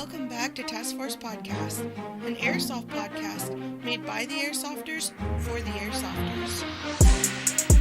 Welcome back to Task Force Podcast, an airsoft podcast made by the airsofters for the airsofters.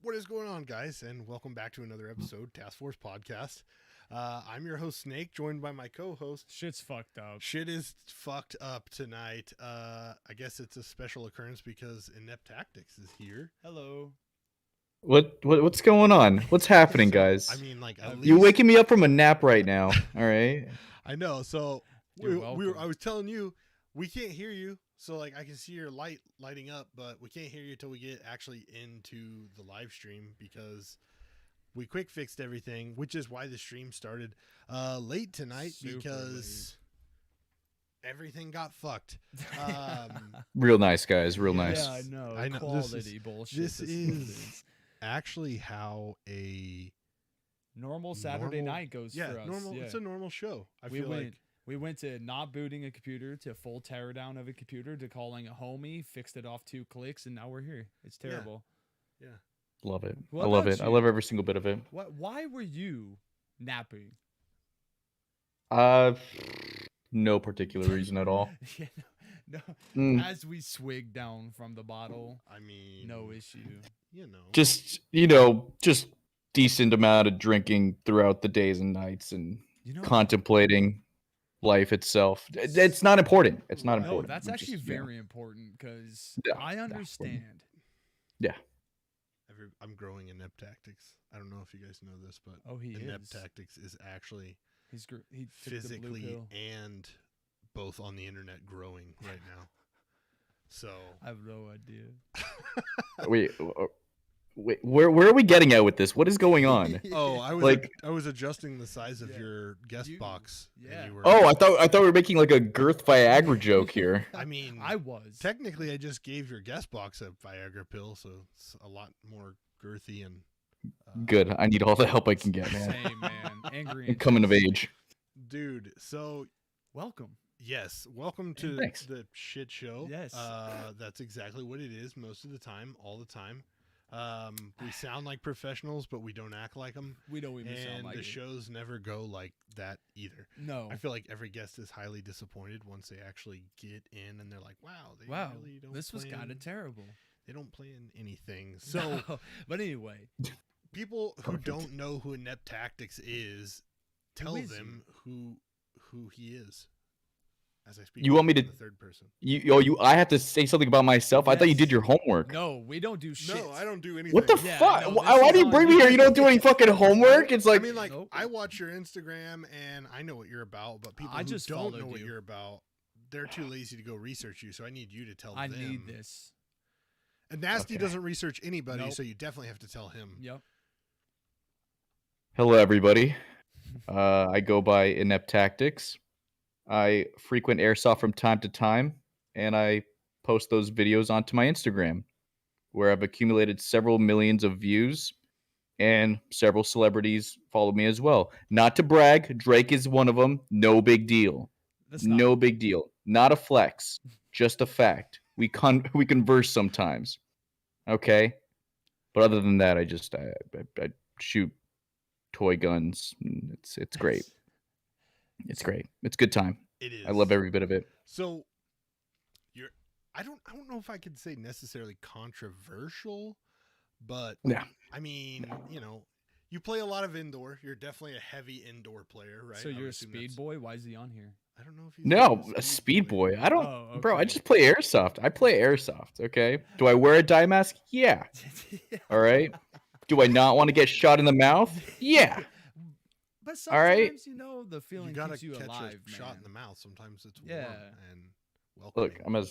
What is going on, guys, and welcome back to another episode, Task Force Podcast. I'm your host, Snake, joined by my co-host. Shit's fucked up. Shit is fucked up tonight. I guess it's a special occurrence because Inepttactics is here. Hello. What's going on? What's happening, guys? I mean, like, at least... You're waking me up from a nap right now. All right. I know. So You're I was telling you, we can't hear you. So, like, I can see your lighting up, but we can't hear you until we get actually into the live stream because we quick fixed everything, which is why the stream started late tonight. Super because everything got fucked. Real nice, guys. Real nice. Yeah, I know. I know. Quality bullshit. This is actually how a normal Saturday normal- night goes yeah, for us. normal. Yeah. It's a normal show. We went to not booting a computer to full tear down of a computer to calling a homie, fixed it off 2 clicks, and now we're here. It's terrible. Yeah. Love it. What I love about it. I you? love every single bit of it. Why were you napping? No particular reason at all. Yeah, no. Mm, As we swig down from the bottle, I mean, no issue. You know, just decent amount of drinking throughout the days and nights and You know, contemplating life itself. It's not important. It's not no, important. that's We actually just, you know. very important because Yeah, I yeah. understand. I'm growing Inepttactics. I don't know if you guys know this, but Oh, he is. Inepttactics is actually He took the blue physically pill. and both on the internet growing right now. So I have no idea. Wait, where are we getting at with this? What is going on? I was adjusting the size of Yeah. your guest You- box. yeah. And you were, Oh, I thought we were making like a girth Viagra joke here. I mean, I was. technically I just gave your guest box a Viagra pill, so it's a lot more girthy and Good. I need all the help I can get, man. Same, man. Angry. I'm coming of age. dude. So Welcome. yes, welcome to Thanks. the shit show. Yes. That's exactly what it is most of the time, all the time. We sound like professionals, but we don't act like them. We don't even sound And like the it. shows never go like that either. No. I feel like every guest is highly disappointed once they actually get in and they're like, "Wow, they Wow. really don't." This was plan- kind of terrible. They don't plan anything. So No, but anyway, people who Perfect. don't know who Inepttactics is, tell is them who he is. As I speak, You want me in to- the third person? I have to say something about myself. I thought you did your homework. no, we don't do shit. No, I don't do anything. What the Yeah, fuck? no, Why this do is you bring on me here? you. You don't do any fucking homework? It's like, I mean, like, Nope. I watch your Instagram and I know what you're about, but people I who just don't know followed what you. you're about, they're too lazy to go research you. So I need you to tell I them. need this. And Nasty Okay. doesn't research anybody, Nope. so you definitely have to tell him. Yep. hello, everybody. I go by Inepttactics. I frequent airsoft from time to time, and I post those videos onto my Instagram, where I've accumulated several millions of views, and several celebrities follow me as well. Not to brag, Drake is one of them. No big deal. That's not. No big deal. Not a flex. Just a fact. We converse sometimes. Okay? But other than that, I shoot toy guns. It's great. It's great. It's good time. It is. I love every bit of it. So you're. I don't know if I could say necessarily controversial, but Yeah. I mean, you play a lot of indoor. You're definitely a heavy indoor player, right? So I would you're a assume speed that's- boy? Why is he on here? I don't know if he's No, a speed boy. I don't, Oh, bro. I okay. just play airsoft. I play airsoft. Okay. Do I wear a dye mask? Yeah. All right. Do I not want to get shot in the mouth? Yeah. But All right. sometimes, the You feeling gotta keeps you catch alive, a shot in man. the mouth. Sometimes it's warm Yeah. and welcoming. Look,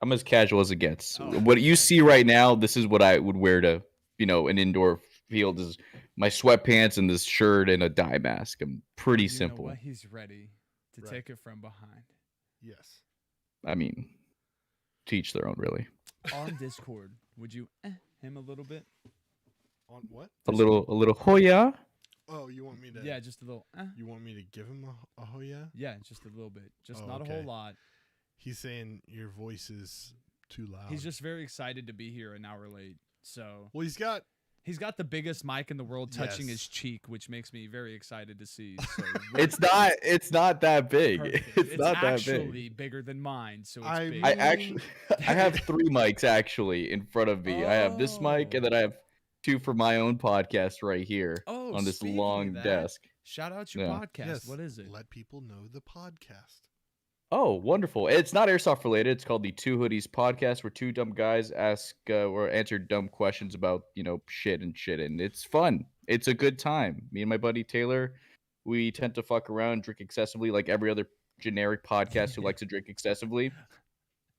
I'm as casual as it gets. Oh, What you okay. see right now, this is what I would wear to, an indoor field, is my sweatpants and this shirt and a dye mask. I'm pretty You simple. know what? He's ready to Right. take it from behind. Yes. I mean, to each their own, really. On Discord, would you him him a little bit? On what? A little Hoya. Oh, you want me to? Yeah, just a little. You want me to give him a Hoya? Yeah, just a little bit. Just Oh, not a okay. whole lot. He's saying your voice is too loud. He's just very excited to be here an hour late. So Well, he's got the biggest mic in the world touching Yes. his cheek, which makes me very excited to see. So It's not that big. perfect. It's not that actually big. bigger than mine. So it's I big. I actually I have 3 mics actually in front of me. I have this mic Oh. and then I have 2 for my own podcast right here Oh, on this speaking long of that, desk. Shout out your Yeah. podcast. yes. What is it? Let people know the podcast. Oh, wonderful. It's not airsoft related. It's called the Two Hoodies Podcast, where 2 dumb guys ask or answer dumb questions about, shit. And it's fun. It's a good time. Me and my buddy Taylor, we tend to fuck around and drink excessively like every other generic podcast who likes to drink excessively.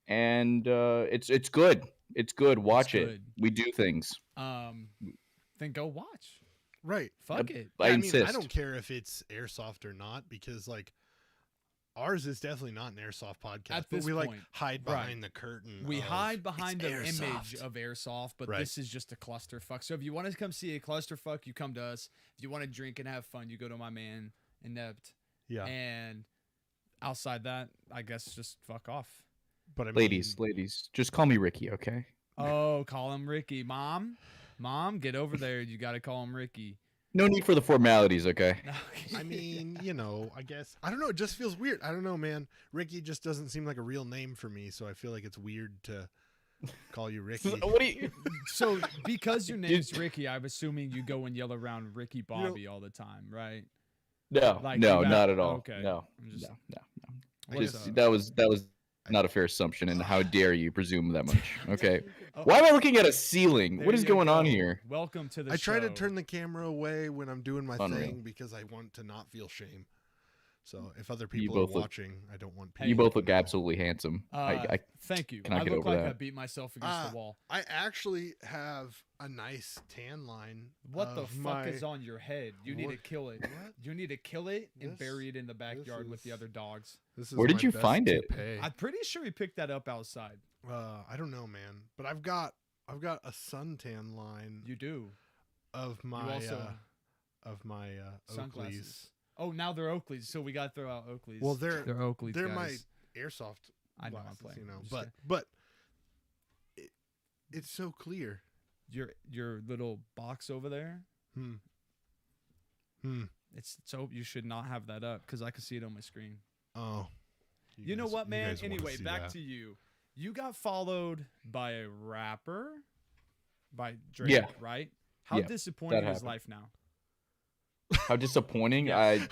And it's good. It's good. Watch it. good. We do things. Then go watch. Right. Fuck it. I I insist. don't care if it's airsoft or not because like ours is definitely not an airsoft podcast. At but this we like point, hide right. behind the curtain. We of, hide behind the "It's image airsoft." of airsoft, but Right. this is just a clusterfuck. So if you want to come see a clusterfuck, you come to us. If you want to drink and have fun, you go to my man Inept. Yeah. And outside that, I guess just fuck off. But I mean, Ladies, just call me Ricky, okay? Oh, call him Ricky. Mom, get over there. You got to call him Ricky. No need for the formalities, okay? I mean, I guess I don't know. It just feels weird. I don't know, man. Ricky just doesn't seem like a real name for me, so I feel like it's weird to call you Ricky. What do you? So because your name's Ricky, I'm assuming you go and yell around Ricky Bobby all the time, right? No, Like, no, you got- not at all. okay. No, I'm just- no. What's Just, up? that was not a fair assumption, and how dare you presume that much? Okay. Oh, Why am I looking at a ceiling? there What is you going on go. here? Welcome to the I try to show. turn the camera away when I'm doing my Unreal. thing because I want to not feel shame. So if other You people are both look- watching, I don't want people. Hey. You both to look know. absolutely handsome. I Thank you. Can I I get look over like I that? beat myself against the wall. I actually have a nice tan line. What the of fuck my- is on your head? You need to What- kill it. What? You need to kill it and This- bury it in the backyard with the is- other dogs. This is Where did my you best find it? toupee. I'm pretty sure he picked that up outside. I don't know, man, but I've got a suntan line You do. of You my also Oakleys. sunglasses. Oh, now they're Oakleys, so we got to throw out Oakleys. Well, they're Oakleys. they're guys. my airsoft I know I'm glasses, playing. I'm just but it's so clear. your little box over there. Hmm. It's so you should not have that up because I can see it on my screen. Oh. You know guys- what, man? guys wanna Anyway, see back that. to you. You got followed by a rapper, by Drake, Yeah. right? How Yeah, disappointing that is happened. life now? How disappointing. Yeah.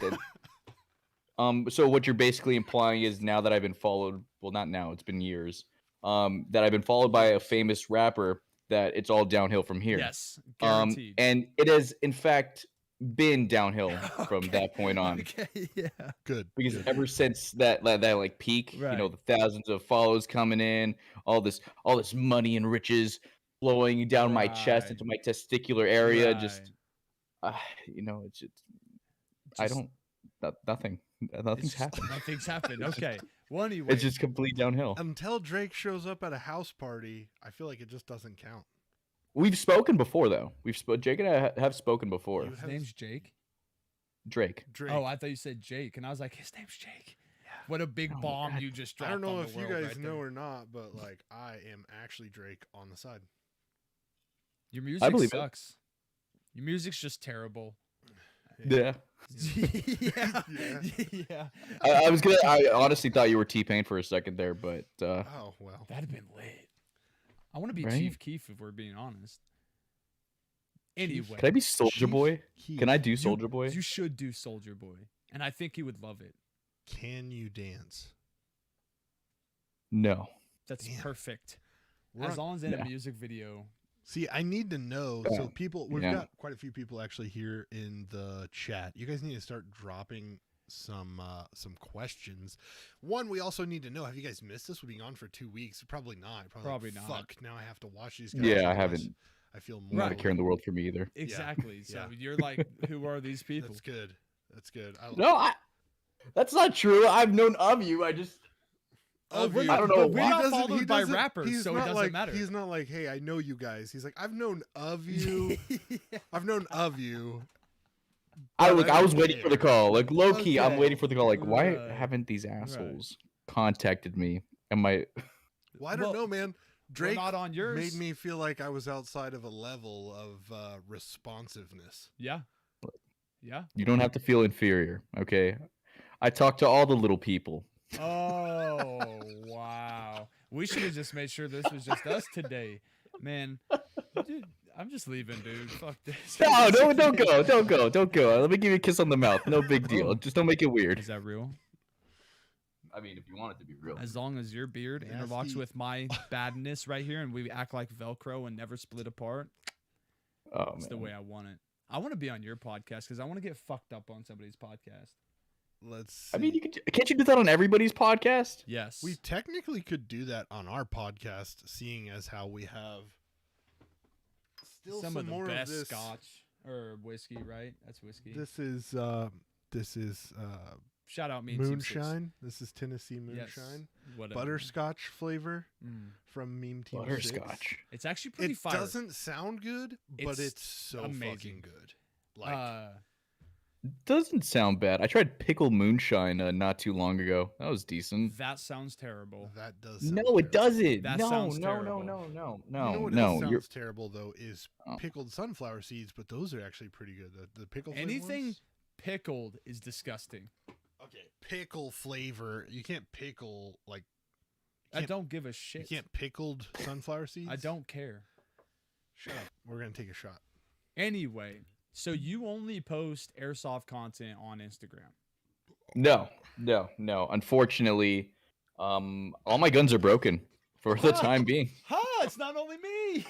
So what you're basically implying is now that I've been followed, well, not now, it's been years, that I've been followed by a famous rapper, that it's all downhill from here. Yes, guaranteed. And it has, in fact, been downhill from Okay, that point on. Okay, yeah. Good. Because good. ever since that like peak, Right. the thousands of follows coming in, all this money and riches flowing down my chest Right. into my testicular area, just Right. it's just, I Just- don't, nothing, nothing's happened. Nothing's happened. Okay. Well, anyway, It's just complete downhill. Until Drake shows up at a house party, I feel like it just doesn't count. We've spoken before, though. Jake and I have spoken before. You his have name's Jake. Drake. Drake. Oh, I thought you said Jake, and I was like, his name's Jake. What a big Oh, bomb God. you just I dropped. don't know on if the you world guys right know there. or not, but like I am actually Drake on the side. Your music believe it. sucks. Your music's just terrible. Yeah. yeah. Yeah. Yeah. I honestly thought you were T-Pain for a second there, but Oh well. That'd have been lit. I want to be Right? Chief Keef if we're being honest. Anyway, can I be Soldier Chief Boy? Keef, Can I do Soldier Boy? You should do Soldier Boy, and I think he would love it. Can you dance? No. That's Damn. perfect. We're As on- long as in Yeah. a music video. See, I need to know. Yeah. So people, we've Yeah. got quite a few people actually here in the chat. You guys need to start dropping some questions. One, we also need to know: have you guys missed us? We've been on for 2 weeks. Probably not. Probably not. Fuck. Now I have to watch these guys. Yeah, I otherwise haven't. I feel Not more. a care in the world for me either. Exactly. So Yeah. you're like, who are these people? That's good. That's good. No, that's not true. I've known of you. of we're you. not- I don't know but we're why. not He doesn't- followed he by doesn't- rappers, he's so it not doesn't like, matter. He's not like, hey, I know you guys. He's like, I've known of you. I've known of you. I but was don't waiting for the care. call. Like low key, I'm Okay. waiting for the call. Like, why Right. haven't these assholes contacted me? Am I? Well, I don't Well, know, man. We're Drake not on yours. made me feel like I was outside of a level of responsiveness. Yeah. Yeah. You don't have to feel inferior, okay? I talk to all the little people. Oh wow. We should have just made sure this was just us today, man. Dude, I'm just leaving, dude. Fuck this. No, don't go. Let me give you a kiss on the mouth. No big deal. Oh. Just don't make it weird. Is that real? I mean, if you want it to be real. As long as your beard interlocks Nasty. with my badness right here, and we act like Velcro and never split apart, Oh that's the man. way I want it. I want to be on your podcast because I want to get fucked up on somebody's podcast. Let's see. I mean, can't you do that on everybody's podcast? Yes. We technically could do that on our podcast, seeing as how we have still some of the more best of this. scotch or whiskey, right? That's whiskey. This is Shout out Meme Team 6. moonshine. This is Tennessee Yes. moonshine, Whatever. butterscotch flavor Mm. from Meme Team 6. Butterscotch. It's actually pretty It fire. doesn't sound good, but It's it's so amazing. fucking good. Like Doesn't sound bad. I tried pickled moonshine not too long ago. That was decent. that sounds terrible. that does. Sound No, terrible. it doesn't. That no, sounds no, terrible. no, no, You know what no, else no. You're sounds terrible though is Oh. pickled sunflower seeds, but those are actually pretty good. The pickle flavored Anything ones? pickled is disgusting. Okay, pickle flavor. You can't pickle like I Can't- don't give a you shit. can't pickled sunflower seeds. I don't care. Shut up. We're gonna take a shot. Anyway, so you only post airsoft content on Instagram. no. Unfortunately, all my guns are broken for the time being. Ha! It's not only me.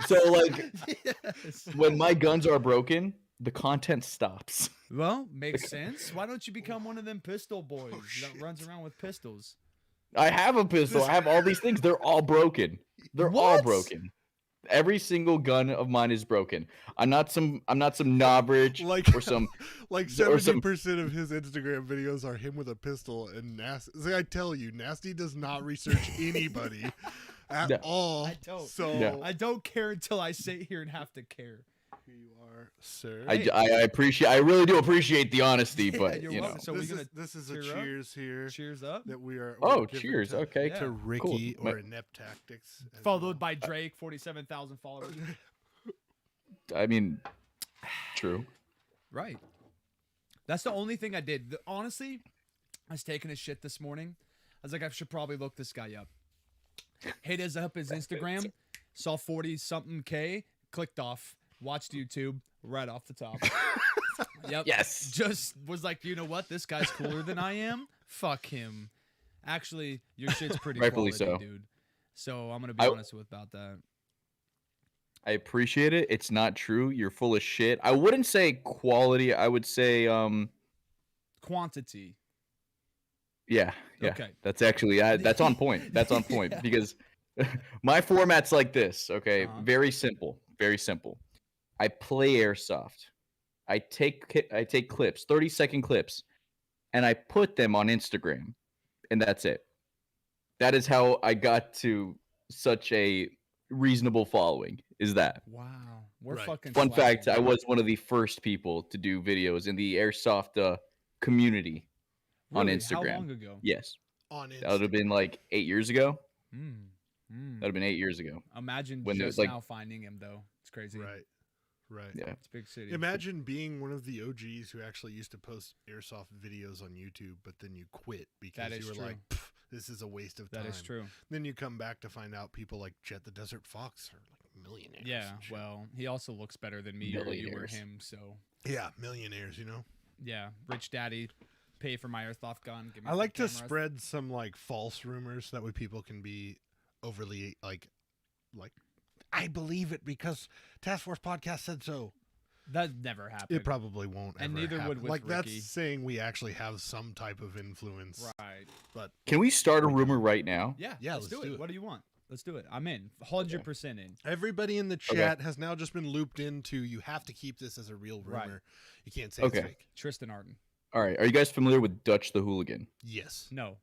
So, like, yes. When my guns are broken, the content stops. Well, makes sense. Why don't you become one of them pistol boys that shit. runs around with pistols? I have a pistol. I have all these things. They're all broken. They're all What? broken. Every single gun of mine is broken. I'm not some knobridge Like or some like or some- 70% of his Instagram videos are him with a pistol and Nasty. I tell you, Nasty does not research anybody at No. all. I don't. So No. I don't care until I sit here and have to care. here you are, sir. I really do appreciate the honesty, Yeah, but you're you know. welcome. So we're gonna this is a cheer up? cheers here cheers up. that we are. Oh, we're giving cheers. to, Okay. Yeah. to Ricky Cool. or Inepttactics. as Followed well. by Drake, 47,000 followers. I mean, true. Right. That's the only thing I did. Honestly, I was taking a shit this morning. I was like, I should probably look this guy up. Hit his up his Instagram, saw 40 something K, clicked off, watched YouTube right off the top. Yep. Yes. Just was like, you know what? This guy's cooler than I am. Fuck him. Actually, your shit's pretty Rightfully quality, so. dude. So I'm gonna be I- honest about that. I appreciate it. It's not true. You're full of shit. I wouldn't say quality. I would say Quantity. yeah. Okay. That's actually that's on point. That's on point Yeah. because my format's like this, okay? Uh-huh. Very simple. Very simple. I play airsoft. I take clips, 30-second clips, and I put them on Instagram, and that's it. That is how I got to such a reasonable following. Is that? Wow. We're Right. fucking Fun fact, slacking. I was one of the first people to do videos in the airsoft community on Really? Instagram. How long ago? Yes. on That would have been like 8 years ago. Mm. Mm. That would have been 8 years ago. Imagine when there's, just like- now finding him though. It's crazy. Right. Right. Yeah. It's a big city. Imagine being one of the OGs who actually used to post airsoft videos on YouTube, but then you quit because That you is were true. like, "Pff, "This is a waste of time." That is true. Then you come back to find out people like Jet the Desert Fox are like millionaires. Yeah. and shit. Well, he also looks better than me or you or Millionaires. him. So yeah, millionaires. You know, yeah, rich daddy, pay for my airsoft gun. Give me I some like to cameras. spread some like false rumors that way people can be overly like I believe it because Task Force Podcast said so. That never happened. It probably won't. And ever neither would happen. with like Ricky. that's saying we actually have some type of influence. Right. But Can we start a rumor right now? Yeah. Yeah, Let's let's do it. do it. What do you want? Let's do it. I'm in. 100% in. everybody in the chat has now just been looped into. You have to keep this as a real rumor. Right. You can't say Okay. it's fake. Tristan Arden. All right. Are you guys familiar with Dutch the Hooligan? Yes. No.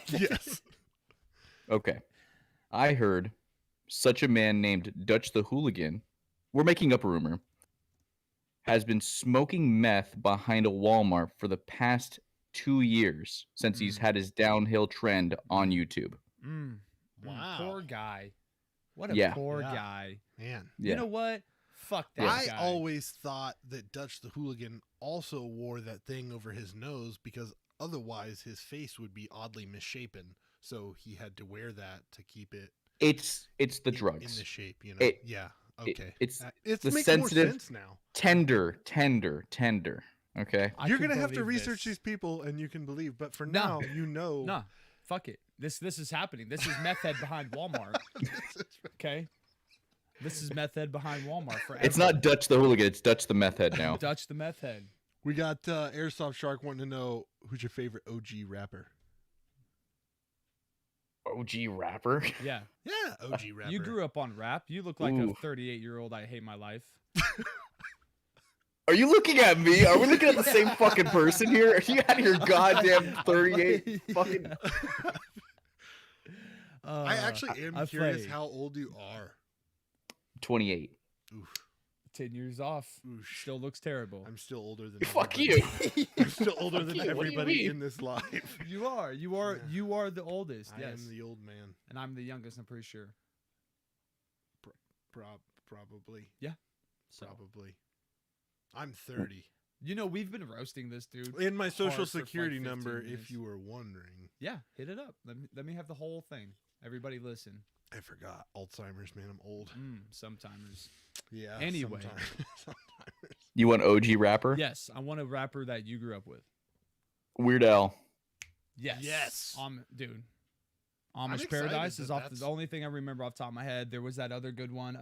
Yes. Okay. I heard such a man named Dutch the Hooligan, we're making up a rumor, has been smoking meth behind a Walmart for the past 2 years since he's had his downhill trend on YouTube. Wow. Poor guy. What a Yeah. poor Yeah. guy. Man. You Yeah. know what? Fuck that I guy. always thought that Dutch the Hooligan also wore that thing over his nose because otherwise his face would be oddly misshapen. So he had to wear that to keep it It's the in drugs. the shape, you know. It- Yeah. Okay. it's It's the makes sensitive- more sense now. tender. Okay. I You're can gonna have to believe research this. these people, and you can believe. But for No. now, you know. Nah, fuck it. This is happening. This is meth head behind Walmart. Okay. This is meth head behind Walmart forever. It's not Dutch the Hooligan, it's Dutch the Meth Head now. Dutch the meth head. We got Airsoft Shark wanting to know who's your favorite OG rapper. OG rapper? Yeah. Yeah, OG rapper. You grew up on rap. You look like a Ooh. 38-year-old I hate my life. Are you looking at me? Are we looking at the same fucking person here? Are you out of your goddamn 38 fucking... I actually am I curious play how old you are. 28. Oof. 10 years off. Oosh. Still looks terrible. I'm still older than Fuck everybody. you. I'm still older than Fuck you. What do you everybody mean? in this life. You are. Yeah. You are the oldest. I Yes. am the old man. And I'm the youngest, I'm pretty sure. Probably. So, Probably. I'm 30. you know, we've been roasting this dude. In my social hard for, like, security 15 number, minutes. if you were wondering. Yeah, hit it up. Let me have the whole thing. Everybody listen. I forgot. Alzheimer's, man. I'm old. Sometimers. Yeah. Anyway. Sometimes. You want OG rapper? Yes, I want a rapper that you grew up with. Weird Al. Yes. Yes. Dude. I'm Amish excited Paradise is that off that's- the only thing I remember off the top of my head. There was that other good one,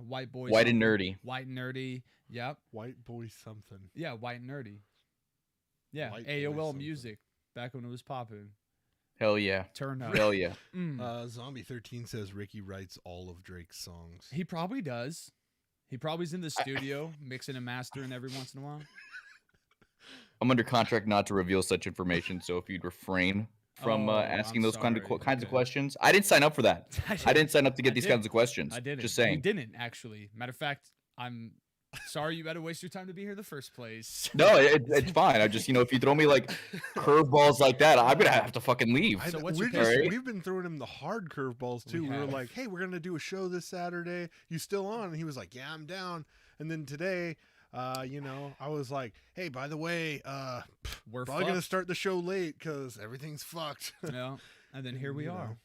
White Boy. White and something. nerdy. White and Nerdy. Yep. White boy something. Yeah, White and Nerdy. Yeah, White Boy AOL something. Music back when it was popping. Hell yeah. Turn up. Hell yeah. Zombie 13 says Ricky writes all of Drake's songs. He probably does. He probably's in the studio mixing and mastering every once in a while. I'm under contract not to reveal such information, so if you'd refrain from Oh, asking I'm those kinds sorry. of Okay. questions. I didn't sign up for that. I didn't sign up to get I these did. kinds of questions. I didn't. Just You saying. didn't actually. Matter of fact, I'm sorry you had to waste your time to be here in the first place. No, it's fine. I just, if you throw me like curveballs like that, I'm gonna have to fucking leave. So what's we're your just, favorite? we've been throwing him the hard curveballs too. We We were have. like, hey, we're going to do a show this Saturday. You still on? And he was like, yeah, I'm down. And then today, I was like, hey, by the way, We're probably going to fucked. start the show late because everything's fucked. Yeah. And then here we You are. know.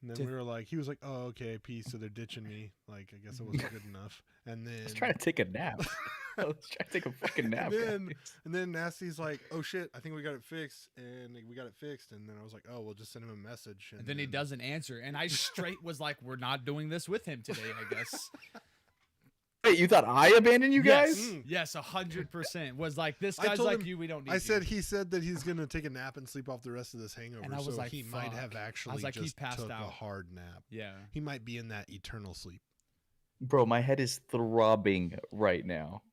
And then To- we were like, he was like, oh, okay, peace. So they're ditching me. Like, I guess it wasn't good enough. And then, I was trying to take a nap. I was trying to take a fucking nap. then- guys. and then Nasty's like, oh shit, I think we got it fixed. And we got it fixed. And then I was like, oh, we'll just send him a message. And then he doesn't answer. And I straight was like, we're not doing this with him today, I guess. Wait, you thought I abandoned you guys? Yes, 100%. Was like, this I guy's told like him- you, we don't need I said you. he said that he's gonna take a nap and sleep off the rest of this hangover. And I was so like, he might have fuck. I actually was like, he just passed took a out. hard nap. Yeah. He might be in that eternal sleep. Bro, my head is throbbing right now.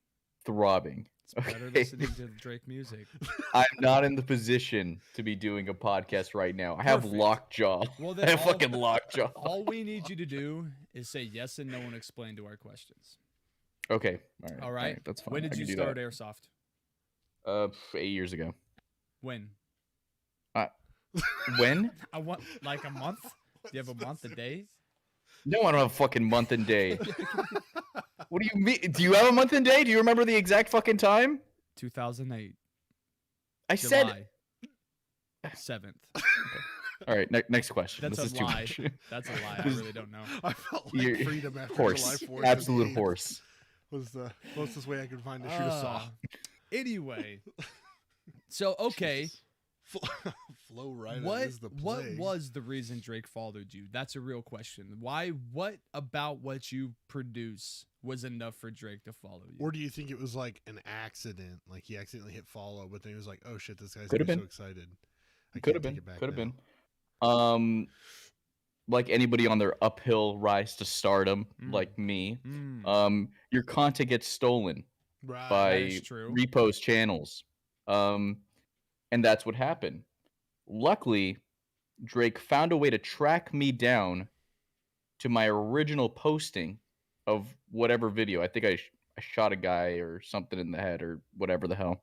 Throbbing. It's better Okay. listening to Drake music. I'm not in the position to be doing a podcast right now. I have Perfect. lockjaw. Well, I then have all- fucking lockjaw. All we need you to do is say yes and no and explain to our questions. Okay. All right. All right. That's fine. When I did you can do start that. Airsoft? 8 years ago. When? When? I want like a month. Do you have a month, a day? No, I don't have a fucking month and day. What do you mean? Do you have a month and day? Do you remember the exact fucking time? 2008. I said. July 7th. All right. Next question. That's this a is too lie. much. That's a lie. I really don't know. I felt like You're- freedom after Horse. July 4th. Absolute horse. Was the closest way I could find to shoot a saw. Anyway, so okay, Flow right what is the play. what was the reason Drake followed you? That's a real question. Why? What about what you produce was enough for Drake to follow you? Or do you think it was like an accident? Like he accidentally hit follow, but then he was like, "Oh shit, this guy's Could've gonna be been. so excited." I Could can't have take been. it back Could have now. been. Like anybody on their uphill rise to stardom, Mm. like me, Mm, your content gets stolen Right. by is true. repost channels. And that's what happened. Luckily, Drake found a way to track me down to my original posting of whatever video. I think I shot a guy or something in the head or whatever the hell.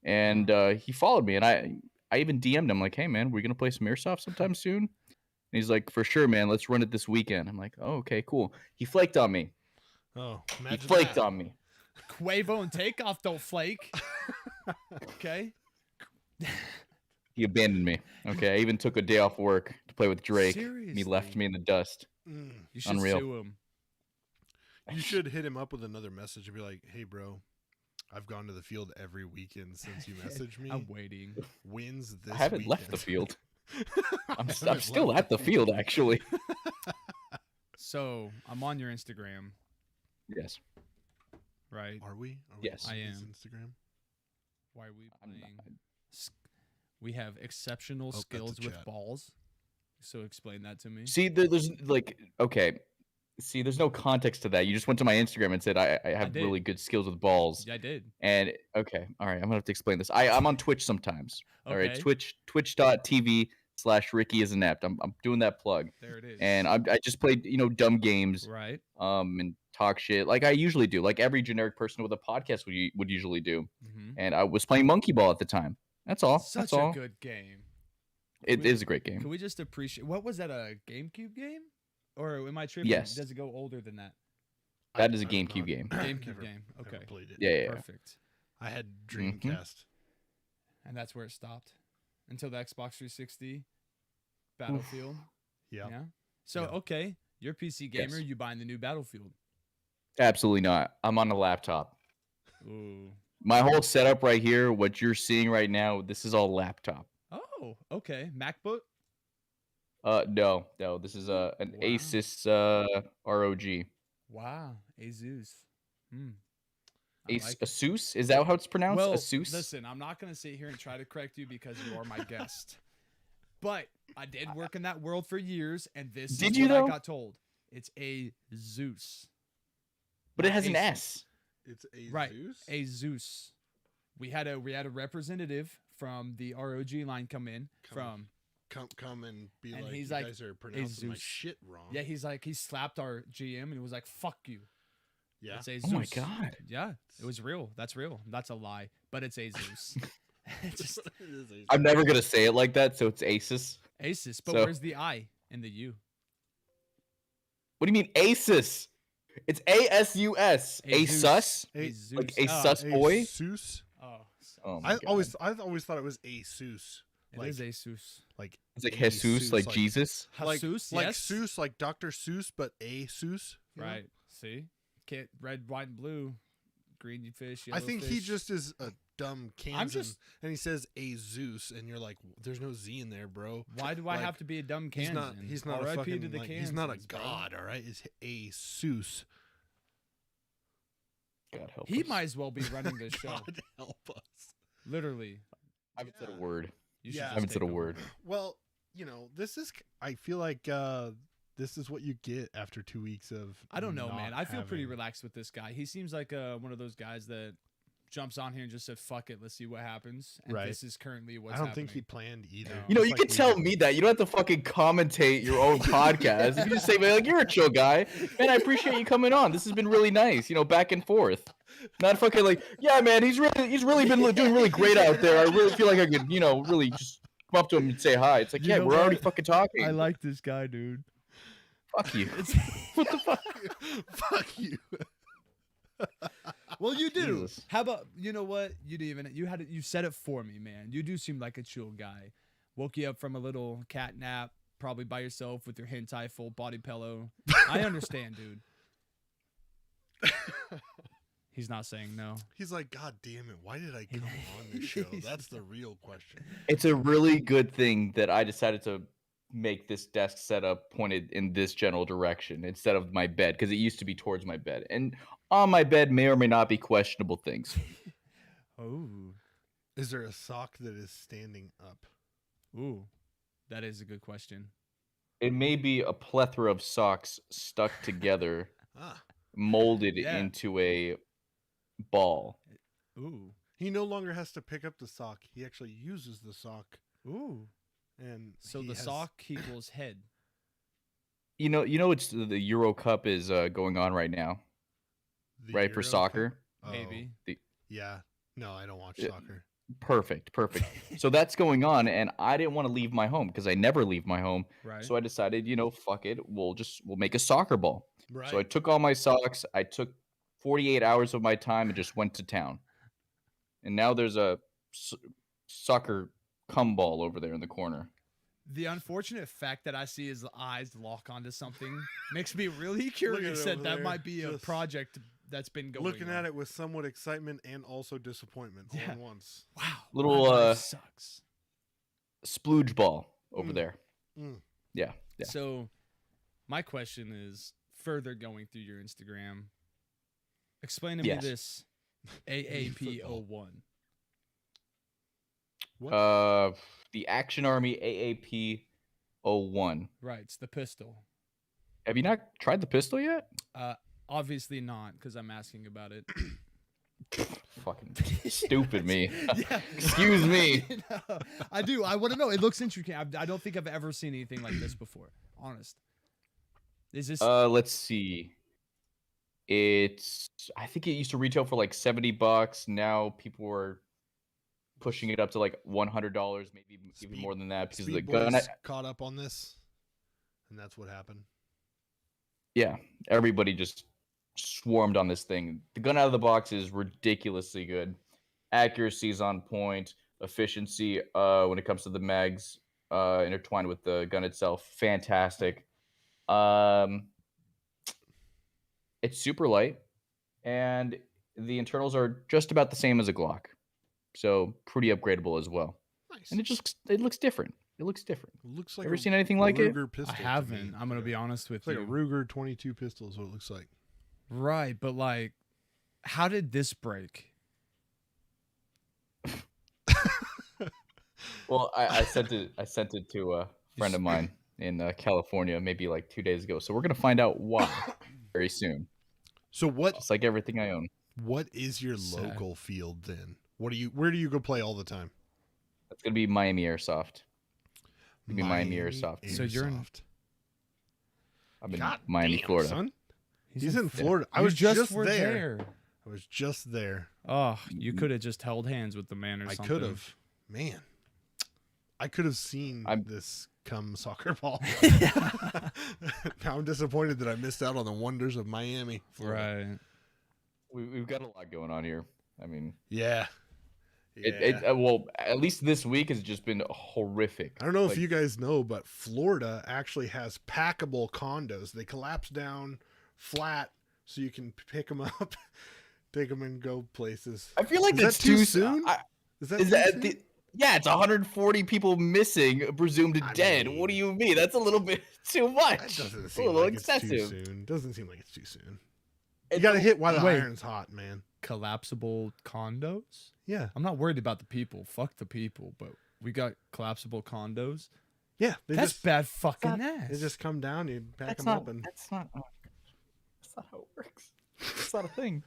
And he followed me, and I even DM'd him like, "Hey man, we're gonna play some airsoft sometime soon." And he's like, "For sure, man. Let's run it this weekend." I'm like, "Oh, okay, cool." He flaked on me. Oh, He imagine flaked that. on me. Quavo and Takeoff don't flake. Okay. He abandoned me. Okay, I even took a day off work to play with Drake. And he left Seriously? me in the dust. Mm. You should Unreal. sue him. You should hit him up with another message and be like, "Hey, bro, I've gone to the field every weekend since you messaged me. I'm waiting. Wins this I haven't left the weekend." field. I'm Haven't still left at the field, actually. So I'm on your Instagram, Yes. right? Are we? Yes. I on his am. Instagram. Why are we I'm playing? not- We have exceptional that's a skills with chat. balls. So explain that to me. See, there's like, okay. See, there's no context to that. You just went to my Instagram and said I have did. really good skills with balls. Yeah, I did. And okay, all right, I'm gonna have to explain this. I'm on Twitch sometimes. All right, Okay. twitch.tv/Ricky is inept. I'm doing that plug. There it is. And I just played, dumb games, right. and talk shit like I usually do, like every generic person with a podcast would usually do. Mm-hmm. And I was playing Monkey Ball at the time. That's all. Such That's all. a good game. It is a great game. Can we just appreciate? What was that? A GameCube game? Or am I tripping? Yes. Does it go older than that? That is a I've GameCube not- game. GameCube never- game. never Okay. played it. Yeah. Perfect. I had Dreamcast. And that's where it stopped until the Xbox 360 Battlefield. Yeah. So Yeah. okay, you're a PC gamer. Yes. You buying the new Battlefield? Absolutely not. I'm on a laptop. Ooh. My whole setup right here, what you're seeing right now, this is all laptop. Oh, okay. MacBook. No. This is an Wow. Asus ROG. Wow. Asus. Hmm. I Asus, like it. Asus? Is that how it's pronounced? Well, Asus? listen, I'm not gonna sit here and try to correct you because you are my guest. But I did work in that world for years, and this Did is you what though? I got told. It's a Zeus. But it not has an Asus. S. It's a Right. Zeus. A Zeus. We had a representative from the ROG line come in Come from come and be And like, he's you like, guys are pronouncing my Zeus. shit wrong. yeah, he slapped our GM and he was like, "Fuck you." Yeah. It's a Zeus. Oh my god. Yeah, it was real. That's real. That's a lie, but it's a Zeus. It's just It is a I'm never gonna say it like that, so it's Asus. Asus, but So- where's the I and the U? What do you mean Asus? It's ASUS. Zeus. Asus? A A- Zeus. like a Oh, sus boy? Asus. Oh, Oh my I've god. always thought it was Asus. it is Asus. Like It's like Asus, Jesus, like like- Jesus. Jesus, like yes. Seuss, like Dr. Seuss, but Asus. you know? Right. See, Kit, red, white, and blue, green fish. Yellow I think he fish. just is a dumb Kansan, just- and he says a Zeus, and you're like, there's no Z in there, bro. Why do I like, have to be a dumb He's Kansan? not. He's not a RIP fucking. to the Like, he's not a Kansans, bro. god. All right, it's a Zeus. God help He us. might as well be running this show. God help us. Literally. I haven't said a Yeah. word. You should Yeah. I just haven't said take a over. word. Well, this is. I feel like this is what you get after 2 weeks of. I don't know, man. not I feel pretty having- relaxed with this guy. He seems like one of those guys that jumps on here and just said, "Fuck it, let's see what happens." And Right. this is currently what's I don't happening. think he planned either. No. You know, Just you like can we tell did. me that. You don't have to fucking commentate your own podcast. You can just say, man, like, you're a chill guy. Man, I appreciate you coming on. This has been really nice, back and forth. Not fucking like, yeah, man, he's really been doing really great out there. I really feel like I could, really just come up to him and say hi. It's like, You yeah, know we're already what? fucking talking. I like this guy, dude. Fuck you. what the fuck? Fuck you. Well, you do. Jesus. How about you know what? You didn't even you said it for me, man. You do seem like a chill guy. Woke you up from a little cat nap, probably by yourself with your hentai full body pillow. I understand, dude. He's not saying no. He's like, God damn it! Why did I come on this show? That's the real question. It's a really good thing that I decided to make this desk setup pointed in this general direction instead of my bed, because it used to be towards my bed. And on my bed may or may not be questionable things. Oh, Is there a sock that is standing up? ooh, that is a good question. It may be a plethora of socks stuck together, Ah, molded Yeah. into a ball. Ooh, he no longer has to pick up the sock. He actually uses the sock, ooh. And So he the has- sock equals head. You know, it's the Euro Cup is going on right now, the right? For Euro soccer. Cup- oh, Maybe. Yeah. No, I don't watch Yeah. soccer. Perfect. So that's going on, and I didn't want to leave my home because I never leave my home. Right. So I decided, fuck it, we'll make a soccer ball. Right. So I took all my socks. I took 48 hours of my time and just went to town. And now there's a soccer cum ball over there in the corner. The unfortunate fact that I see his eyes lock onto something makes me really curious over that there, might be a just project that's been going Looking on. at it with somewhat excitement and also disappointment all Yeah. at once. Wow. Little, my life sucks. Splooge ball over Mm. there. Mm. Yeah. So my question is, further going through your Instagram, explain to Yes. me this AAP01. What? The Action Army AAP 01. Right, it's the pistol. Have you not tried the pistol yet? Obviously not, because I'm asking about it. Fucking stupid me. Yeah. Excuse me. No, I do. I want to know. It looks interesting. I don't think I've ever seen anything like this before. Honest. Is this? Let's see. I think it used to retail for like $70. Now people are pushing it up to like $100, maybe even more than that because of the Speed gun. Boys caught up on this, and that's what happened. Yeah, everybody just swarmed on this thing. The gun out of the box is ridiculously good. Accuracy's on point. Efficiency, when it comes to the mags, intertwined with the gun itself, fantastic. It's super light, and the internals are just about the same as a Glock, so pretty upgradable as well. Nice. And it looks different. It looks different. Looks like Ever a seen anything like it? Ruger pistol. I to haven't. me. I'm gonna be honest with It's like you. a Ruger 22 pistol is what it looks like. Right, but like, how did this break? Well, I sent it to a friend of mine in California maybe like 2 days ago. So we're gonna find out why very soon. So what? Just like everything I own. What is your Sad. local field then? Where do you go play all the time? It's gonna be Miami Airsoft. It'll be Miami Airsoft. So you're in- I'm in God Miami, damn, Florida. son. He's in Florida. I You was just were there. I was just there. Oh, you could have just held hands with the man or I something. could have. Man. I could have seen I'm- this come soccer ball. Now I'm disappointed that I missed out on the wonders of Miami, Florida. Right. We've got a lot going on here. I mean, Yeah. well, at least this week has just been horrific. I don't know Like, if you guys know, but Florida actually has packable condos. They collapse down flat so you can pick them up, take them and go places. I feel like Is that's that too too soon? I- Is that Is too that soon? yeah, it's 140 people missing, presumed I dead. mean- What do you mean? That's a little bit too much. That doesn't a seem little like excessive. it's too soon. Doesn't seem like it's too soon. You It's got to a- hit while the Wait. iron's hot, man. Collapsible condos? Yeah. I'm not worried about the people. Fuck the people, but we got collapsible condos. Yeah. That's bad fucking They ass. just come down, you pack That's them not. up, and That's not. Oh, that's not how it works. It's not a thing.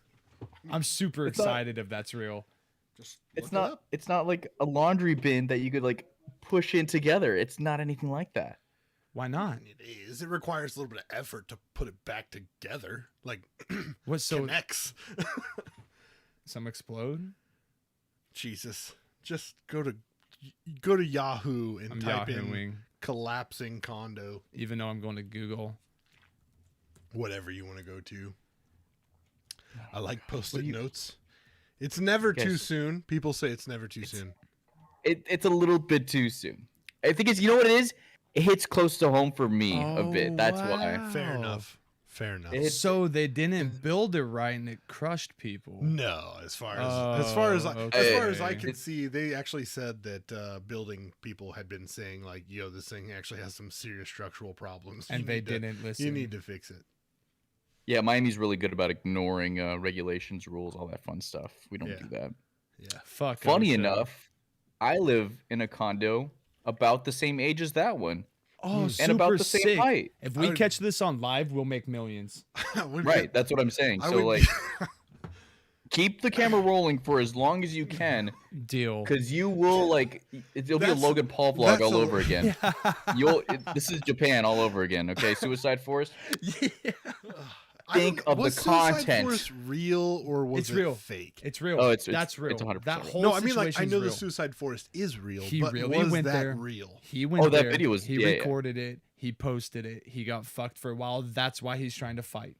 I'm super It's not- excited if that's real. just It's look it not. up. It's not like a laundry bin that you could like push in together. It's not anything like that. Why not? It is. It requires a little bit of effort to put it back together. Like What? So connects. some explode? Jesus. Just go to Yahoo and I'm type in Yahooing, collapsing condo, even though I'm going to Google. whatever you want to go to. I like What post-it do you- notes. It's never too Yes. soon. People say it's never too soon. It's a little bit too soon. I think it's. You know what it is? It hits close to home for me a bit. That's why. wow. Fair enough. Fair enough. It's- So they didn't build it right and it crushed people. No, as far as Oh, as far as I okay. could see, they actually said that building people had been saying like, "Yo, this thing actually has some serious structural problems," And You they need to- didn't listen. You need to fix it. Yeah, Miami's really good about ignoring regulations, rules, all that fun stuff. We don't Yeah. do that. Yeah. Fuck. Funny OSHA. enough, I live in a condo about the same age as that one, Oh, and about super the same sick. height. If I we would- catch this on live, we'll make millions. I would Right, get- that's what I'm saying. I So would- like, keep the camera rolling for as long as you can, Deal. because you will it'll be a That's- Logan Paul vlog that's all a- over again. This is Japan all over again. Okay, Suicide Forest. Think of the was Suicide content. Forest real or was It's it real. fake? It's real. Oh, That's real. 100% That real. whole No, I mean like I situation's know real. the Suicide Forest is real, He but really was went that there. real? He went Oh, that there, video was- He yeah, yeah. recorded it. He posted it. He got fucked for a while. That's why he's trying to fight.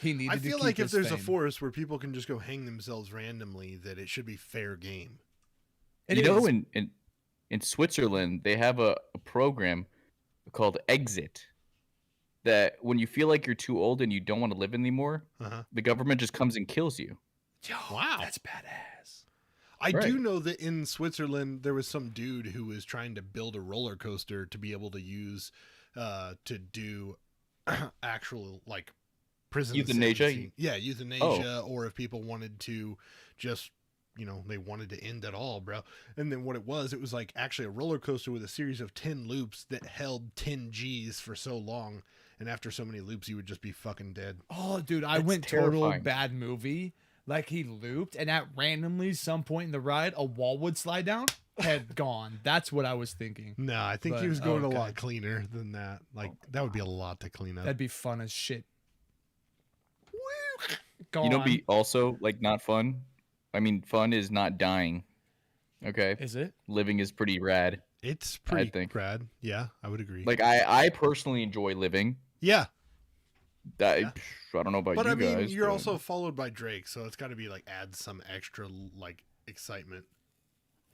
He needed I to feel keep like if his there's a fame. forest where people can just go hang themselves randomly, that it should be fair game. It You know, is. in Switzerland, they have a program called Exit. That when you feel like you're too old and you don't want to live anymore, Uh-huh. the government just comes and kills you. Yo, Wow. that's badass. I Right. do know that in Switzerland there was some dude who was trying to build a roller coaster to be able to use to do actual like prison Euthanasia? sentencing. Yeah, euthanasia, or if people wanted to just they wanted to end it all, bro. And then what it was like actually a roller coaster with a series of 10 loops that held 10 G's for so long, and after so many loops you would just be fucking dead. Oh, dude, I That's went total terrifying. bad movie. Like he looped, and at randomly some point in the ride, a wall would slide down, head gone. That's what I was thinking. No, I think he But, was going okay. a lot cleaner than that. Like that would be a lot to clean up. That'd be fun as shit. Gone. You know, be also like not fun. I mean, fun is not dying. Okay, Is it? living is pretty rad. It's pretty think. rad. Yeah, I would agree. Like I personally enjoy living. yeah, That Yeah. I don't know about but you I mean, guys. you're but- also followed by Drake, so it's got to be like add some extra like excitement.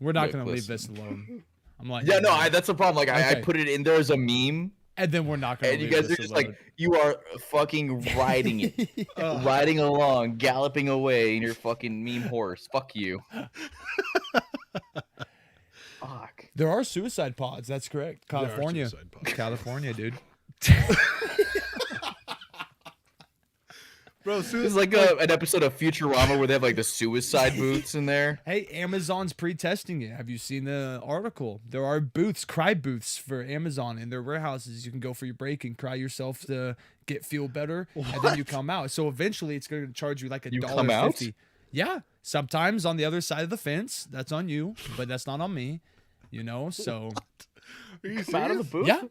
We're not Look, gonna leave listen. this alone. I'm like, Yeah, no, that's the problem. Like I Okay. put it in there as a meme, and then we're not gonna. and you leave guys are this just alone. like, you are fucking riding it, riding along, galloping away in your fucking meme horse. Fuck you. Fuck. There are suicide pods. That's correct. There are California, suicide pods. California, dude. Bro, It's like an episode of Futurama where they have like the suicide booths in there. Hey, Amazon's pre-testing it. Have you seen the article? There are booths, cry booths for Amazon in their warehouses. You can go for your break and cry yourself to feel better, and then you come out. So eventually, it's going to charge you like You come out? $1.50. Yeah, sometimes on the other side of the fence. That's on you, but that's not on me. So are you Come out of the serious? booth? yeah,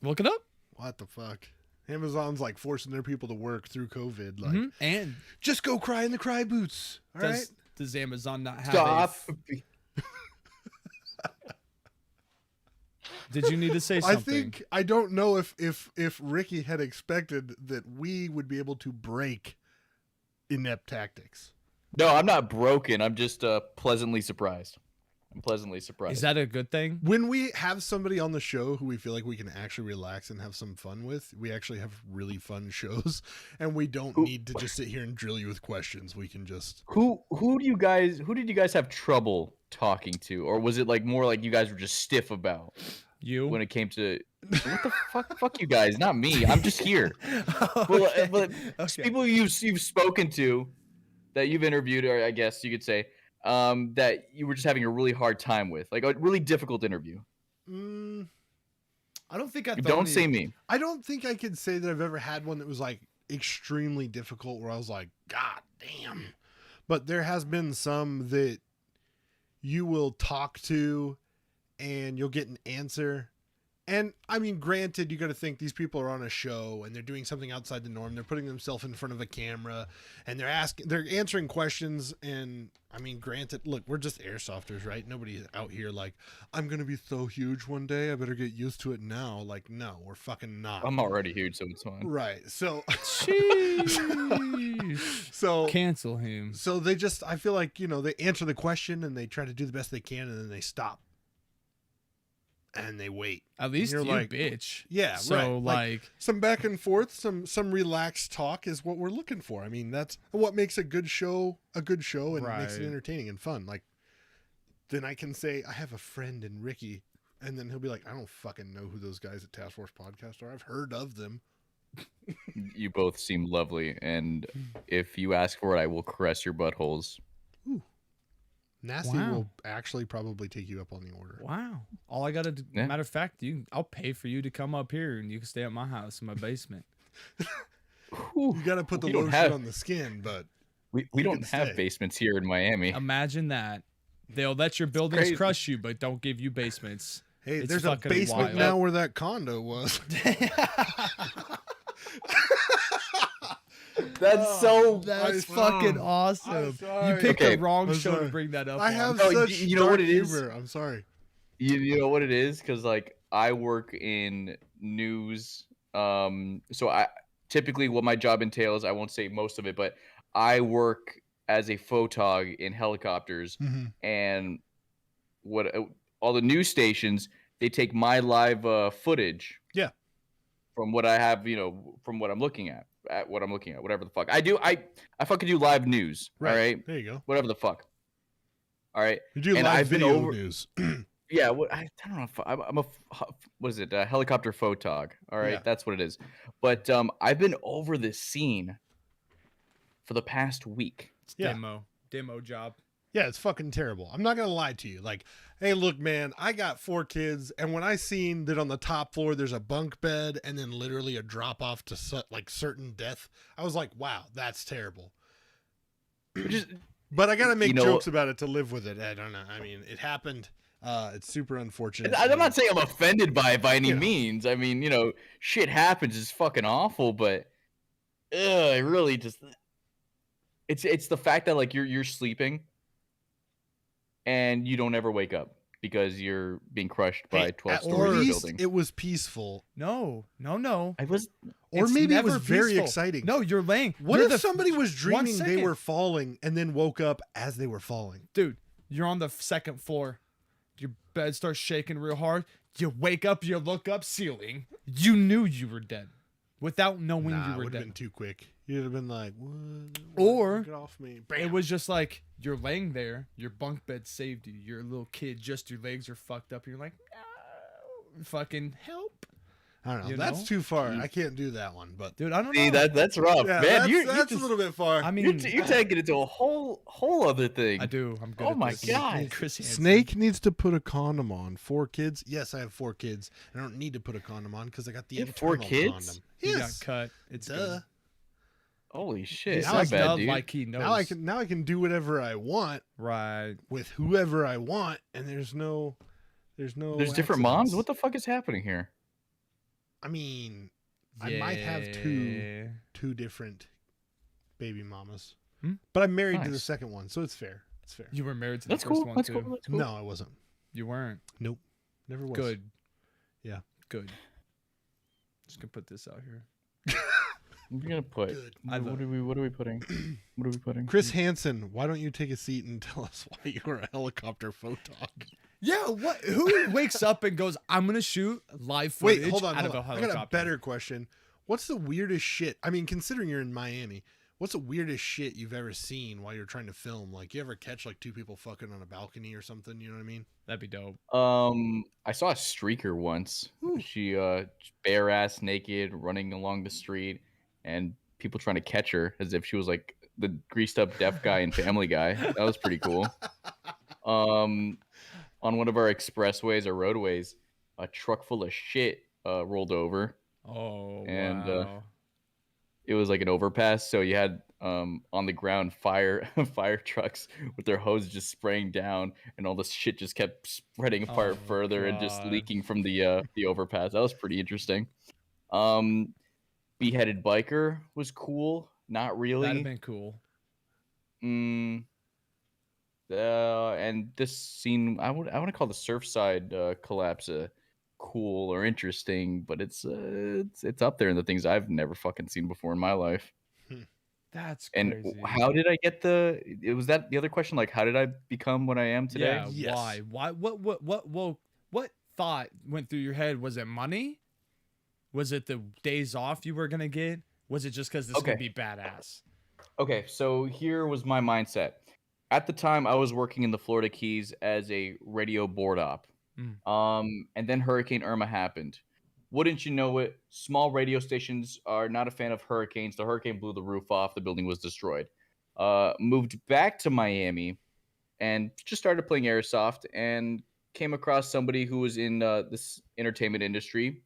look it up. What the fuck? Amazon's like forcing their people to work through COVID. Like, Mhm. And just go cry in the cry boots. All right. does Amazon not have Stop. Did you need to say I something? think I don't know if Ricky had expected that we would be able to break inept tactics. No, I'm not broken. I'm just pleasantly surprised. I'm pleasantly surprised. Is that a good thing? When we have somebody on the show who we feel like we can actually relax and have some fun with, we actually have really fun shows, and we don't need to just sit here and drill you with questions. We can just who did you guys have trouble talking to, or was it like more like you guys were just stiff about You? when it came to what the fuck you guys, not me. I'm just here. But Okay. people you've spoken to that you've interviewed, or I guess you could say, that you were just having a really hard time with, like a really difficult interview. I don't think I Don't say me. I don't think I could say that I've ever had one that was like extremely difficult where I was like, God damn. But there has been some that you will talk to and you'll get an answer. And I mean, granted, you got to think these people are on a show and they're doing something outside the norm. They're putting themselves in front of a camera and they're answering questions. And I mean, granted, look, we're just airsofters, right? Nobody's out here like, I'm going to be so huge one day. I better get used to it now. Like, no, we're fucking not. I'm already huge, so it's fine. Right. So, Sheesh. so, Cancel him. so they just, I feel like, they answer the question and they try to do the best they can and then they stop. And they wait. At least you're you like- bitch. Yeah, So right. like, Some back and forth, some relaxed talk is what we're looking for. I mean, that's what makes a good show and it makes it Right. entertaining and fun. Like, then I can say I have a friend in Ricky, and then he'll be like, I don't fucking know who those guys at Task Force Podcast are. I've heard of them. You both seem lovely, and if you ask for it, I will caress your buttholes. Nasty Wow. will actually probably take you up on the order. wow. All I gotta do. Yeah. Matter of fact, I'll pay for you to come up here and you can stay at my house in my basement. Whew, You got to put the we don't lotion have on the skin, but we you don't can have stay. basements here in Miami. Imagine that. They'll let your buildings crazy. crush you, but don't give you basements. hey, It's there's a fucking basement wild. now where that condo was. That's so. That's I'm fucking I'm awesome. You sorry. picked Okay, the wrong I'm show to sorry. bring that up. I on. have No, such you know what dark it is? humor. I'm sorry. You know what it is? Because like I work in news. So I typically what my job entails, I won't say most of it, but I work as a photog in helicopters, and what all the news stations, they take my live footage. Yeah. From what I have, from what I'm looking at whatever the fuck I do. I fucking do live news. Right. All right. There you go. Whatever the fuck. All right. You do And live I've been video over- news. Yeah, I don't know. What is it? A helicopter photog. All right, Yeah. that's what it is. But I've been over this scene for the past week. It's Yeah. demo job. Yeah, it's fucking terrible. I'm not gonna lie to you. Like, hey, look, man, I got 4 kids, and when I seen that on the top floor there's a bunk bed and then literally a drop off to like certain death, I was like, wow, that's terrible. Just But I gotta make You know- jokes about it to live with it. I don't know. I mean, it happened. It's super unfortunate. I'm not saying I'm offended by it by any You know. means. I mean, shit happens. It's fucking awful, but it really just it's the fact that like you're sleeping and you don't ever wake up because you're being crushed by Hey, 12 at stories of a least building. it was peaceful, No. I was or It's maybe it never was very peaceful. exciting. No, you're laying. What you're if the- somebody was 1 dreaming they second. were falling and then woke up as they were falling? Dude, you're on the second floor. Your bed starts shaking real hard. You wake up, you look up, ceiling. You knew you were dead without knowing Nah, you it were would have dead. been too quick. You'd have been like, what? Or Get off me. It Bam. was just like you're laying there, your bunk bed saved you. You're a little kid, just your legs are fucked up. You're like, no, fucking help. I don't know. you That's know? too far. I can't do that one. But Dude, I don't see know. that's rough, yeah, man. that's a little bit far. I mean, You're taking it to a whole other thing. I do. I'm good Oh at my this. God. Chris Hansen. Snake needs to put a condom on. 4 kids? Yes, I have 4 kids. I don't need to put a condom on because I got the You have 4 internal kids? condom. He got Yes. cut. It's Duh. good. Holy shit! He's Now Not like, bad, no, dude. like he knows. Now I can do whatever I want Right. with whoever I want, and there's There's different moms. What the fuck is happening here? I mean, I might have two Yeah. 2 different baby mamas, Hmm? but I'm married to the Nice. second one, so it's fair. It's fair. You were married to the That's first cool. one That's too. cool. That's cool. No, I wasn't. You weren't. Nope, never was. Good. Yeah. Good. Just gonna put this out here. We're gonna put. Good. I've- What are we putting? What are we putting? Chris Hansen, why don't you take a seat and tell us why you were a helicopter photog? Yeah, what? Who wakes up and goes, "I'm gonna shoot live footage Wait, hold on. out of a I got helicopter"? a better question. What's the weirdest shit? I mean, considering you're in Miami, what's the weirdest shit you've ever seen while you're trying to film? Like, you ever catch like 2 people fucking on a balcony or something? You know what I mean? That'd be dope. I saw a streaker once. Ooh. She bare ass naked running along the street, and people trying to catch her as if she was like the greased up deaf guy in Family Guy. That was pretty cool. On one of our expressways or roadways, a truck full of shit rolled over. Oh And, wow. It was like an overpass, so you had on the ground fire trucks with their hose just spraying down, and all this shit just kept spreading apart Oh, further and just God. leaking from the overpass. That was pretty interesting. Beheaded biker was cool. Not That'd really. have been cool. And this scene, I want to call the Surfside collapse cool or interesting, but it's up there in the things I've never fucking seen before in my life. That's And crazy. how did I get was that the other question? Like, how did I become what I am today? Yeah. Yes. Why? Why? What thought went through your head? Was it money? Was it the days off you were gonna get? Was it just because this Okay. would be badass? Okay, so here was my mindset. At the time, I was working in the Florida Keys as a radio board op. And then Hurricane Irma happened. Wouldn't you know it? Small radio stations are not a fan of hurricanes. The hurricane blew the roof off. The building was destroyed. Moved back to Miami and just started playing airsoft and came across somebody who was in this entertainment industry.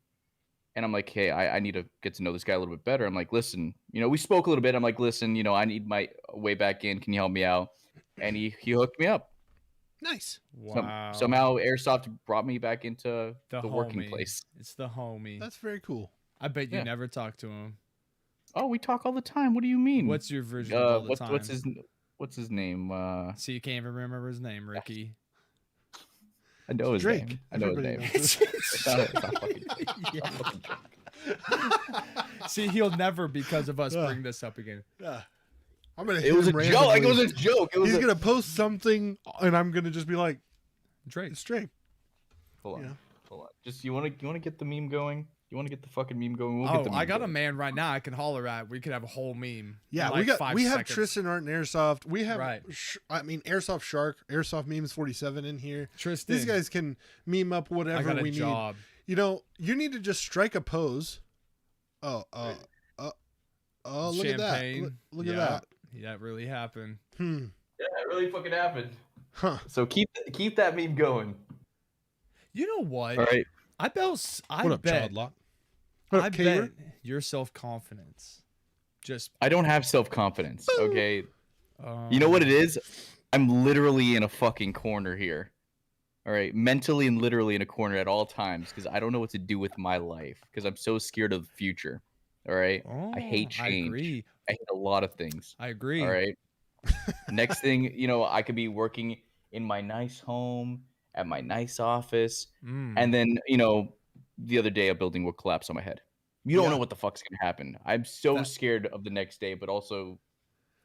And I'm like, hey, I need to get to know this guy a little bit better. I'm like, listen, we spoke a little bit. I'm like, listen, I need my way back in. Can you help me out? And he hooked me up. Nice. Wow. Somehow Airsoft brought me back into the working homie. place. It's the homie. That's very cool. I bet you Yeah. never talk to him. Oh, we talk all the time. What do you mean? What's your version of all the time? What's his name? So you can't even remember his name, Ricky. I know his Drake. name. I know his Everybody name. knows. It's not fucking, Yeah. not fucking Drake. See, he'll never, because of us, bring this up again. Yeah. I'm gonna. It was a joke. It was a joke. He's gonna post something, and I'm gonna just be like, Drake. "It's Drake." Hold on. Yeah. Hold on. Just you want to get the meme going? You want to get the fucking meme going? We'll get the meme I got going. a man right now I can holler at. We could have a whole meme. Yeah, in like 5 we have seconds. Tristan Art and Airsoft. We have Right. Airsoft Shark, Airsoft Memes 47 in here. Tristan. These guys can meme up I whatever got a we need. job. You need to just strike a pose. Oh, look at that. Champagne. Look at Yeah. that. Yeah, that really happened. Yeah, it really fucking happened. Huh. So keep that meme going. You know what? All right. I bet. What up, Child Lock? What I up, bet Caver? your self confidence. Just. I don't have self-confidence, okay? Um, You know what it is? I'm literally in a fucking corner here. All right, mentally and literally in a corner at all times because I don't know what to do with my life because I'm so scared of the future. All right, I hate change. I agree. I hate a lot of things. I agree. All right. Next thing, I could be working in my nice home at my nice office, Mm. and then the other day a building will collapse on my head. You don't Yeah. know what the fuck's gonna happen. I'm so That- scared of the next day, but also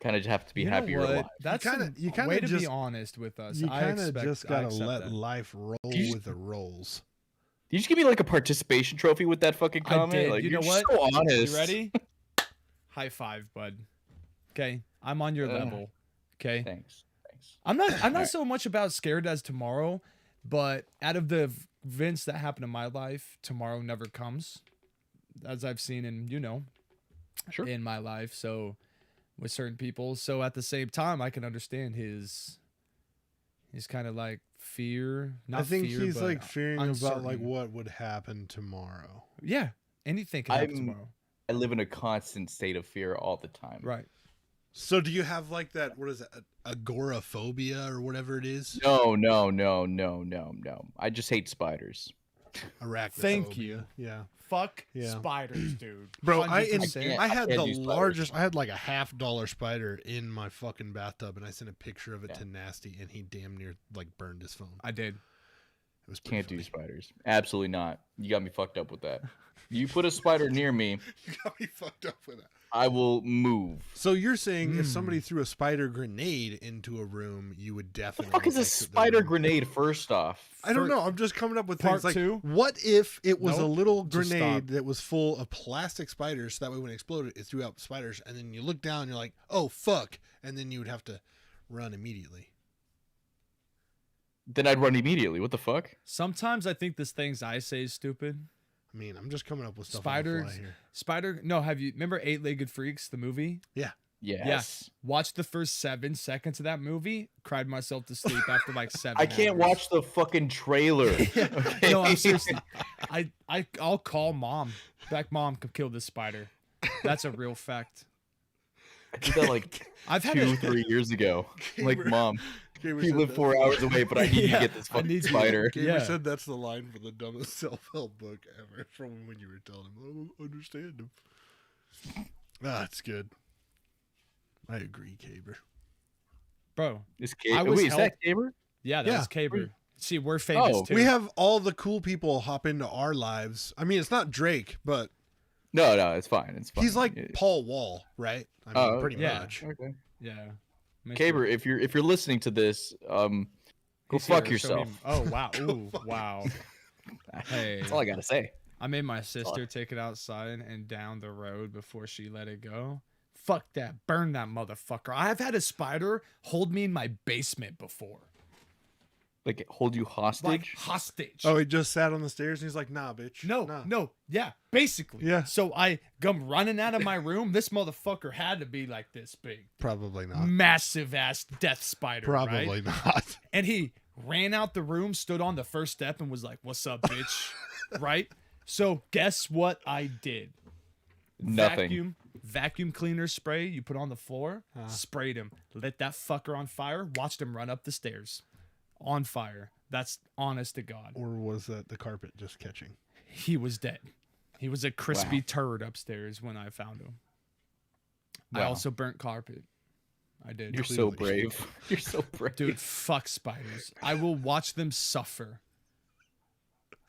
kind of have to be You know happy you're what? alive. That's You a kinda way to be just- honest with us. You I kind of expect- just I gotta accept let that. life roll You- with the rolls. Did you just give me like a participation trophy with that fucking I comment? did. Like, You know you're what? so honest. You ready? High five, bud. Okay, I'm on your level. Okay, Thanks. I'm not Alright. so much about scared as tomorrow, but out of the events that happen in my life, tomorrow never comes, as I've seen in Sure. in my life. So with certain people, so at the same time, I can understand his kind of like fear. Not I think fear, he's but like fearing about like uncertain. what would happen tomorrow. Yeah, anything can happen I'm- tomorrow. I live in a constant state of fear all the time. Right. So do you have like that? What is it? Agoraphobia or whatever it is? No. I just hate spiders. Arachnophobia. Thank you. Yeah. Fuck Yeah. spiders, dude. Bro, 100%. I had can't the do spiders. largest. I had like a $50 spider in my fucking bathtub, and I sent a picture of it Yeah. to Nasty, and he damn near like burned his phone. I did. It was pretty Can't do funny. spiders. Absolutely not. You got me fucked up with that. You put a spider near me, You got me fucked up with that. I will move. So you're saying if Mm. somebody threw a spider grenade into a room, you would What definitely. the fuck is a exit the spider room? grenade? First off, I don't For- know. I'm just coming up with Part things like, two? what if it was a Nope. little Just grenade stop. that was full of plastic spiders, so that way when it exploded, it threw out spiders, and then you look down, and you're like, oh fuck, and then you would have to run immediately. then I'd run immediately. What the fuck? Sometimes I think this things I say is stupid. I mean, I'm just coming up with stuff Spiders. on the fly here. Spider. No, have you remember 8-Legged Freaks, the movie? Yes. Watched the first 7 seconds of that movie. Cried myself to sleep after like 7. I can't hours. watch the fucking trailer. Okay? No, I'm seriously. I'll call mom. Back, mom, come kill this spider. That's a real fact. I did that like I've had 2-3 years ago. Like, mom, Gamer you said live that- 4 hours away, but I need Yeah, to get this I fucking need you. spider. Gamer Yeah. said that's the line for the dumbest self-help book ever from when you were telling him, I don't understand him. Ah, it's good. I agree, Caber. Bro. Is I was Wait, is that help- Caber? Yeah, that Yeah. was Caber. See, we're famous Oh, too. We have all the cool people hop into our lives. I mean, it's not Drake, but No, it's fine. It's fine. he's like Yeah. Paul Wall, right? I mean, Oh, pretty yeah. much. Okay. Yeah. Caber, if you're listening to this, go He's fuck here, show me- yourself. Oh wow. Ooh, wow. Hey. That's all I gotta say. I made my sister take it outside and down the road before she let it go. Fuck that. Burn that motherfucker. I've had a spider hold me in my basement before. Like, hold you hostage. Like hostage. Oh, he just sat on the stairs and he's like, nah, bitch. No, nah. no, yeah, basically. Yeah. So I come running out of my room. This motherfucker had to be like this big. Probably not. Massive ass death spider. Probably right? not. And he ran out the room, stood on the first step, and was like, "What's up, bitch?" Right? So guess what I did? Nothing. Vacuum cleaner spray you put on the floor, sprayed him, lit that fucker on fire, watched him run up the stairs on fire. That's honest to God. Or was that the carpet just catching? He was dead. He was a crispy Wow. turd upstairs when I found him. I Wow. also burnt carpet. I did. You're so Clearly. brave. You're so brave. Dude, fuck spiders. I will watch them suffer.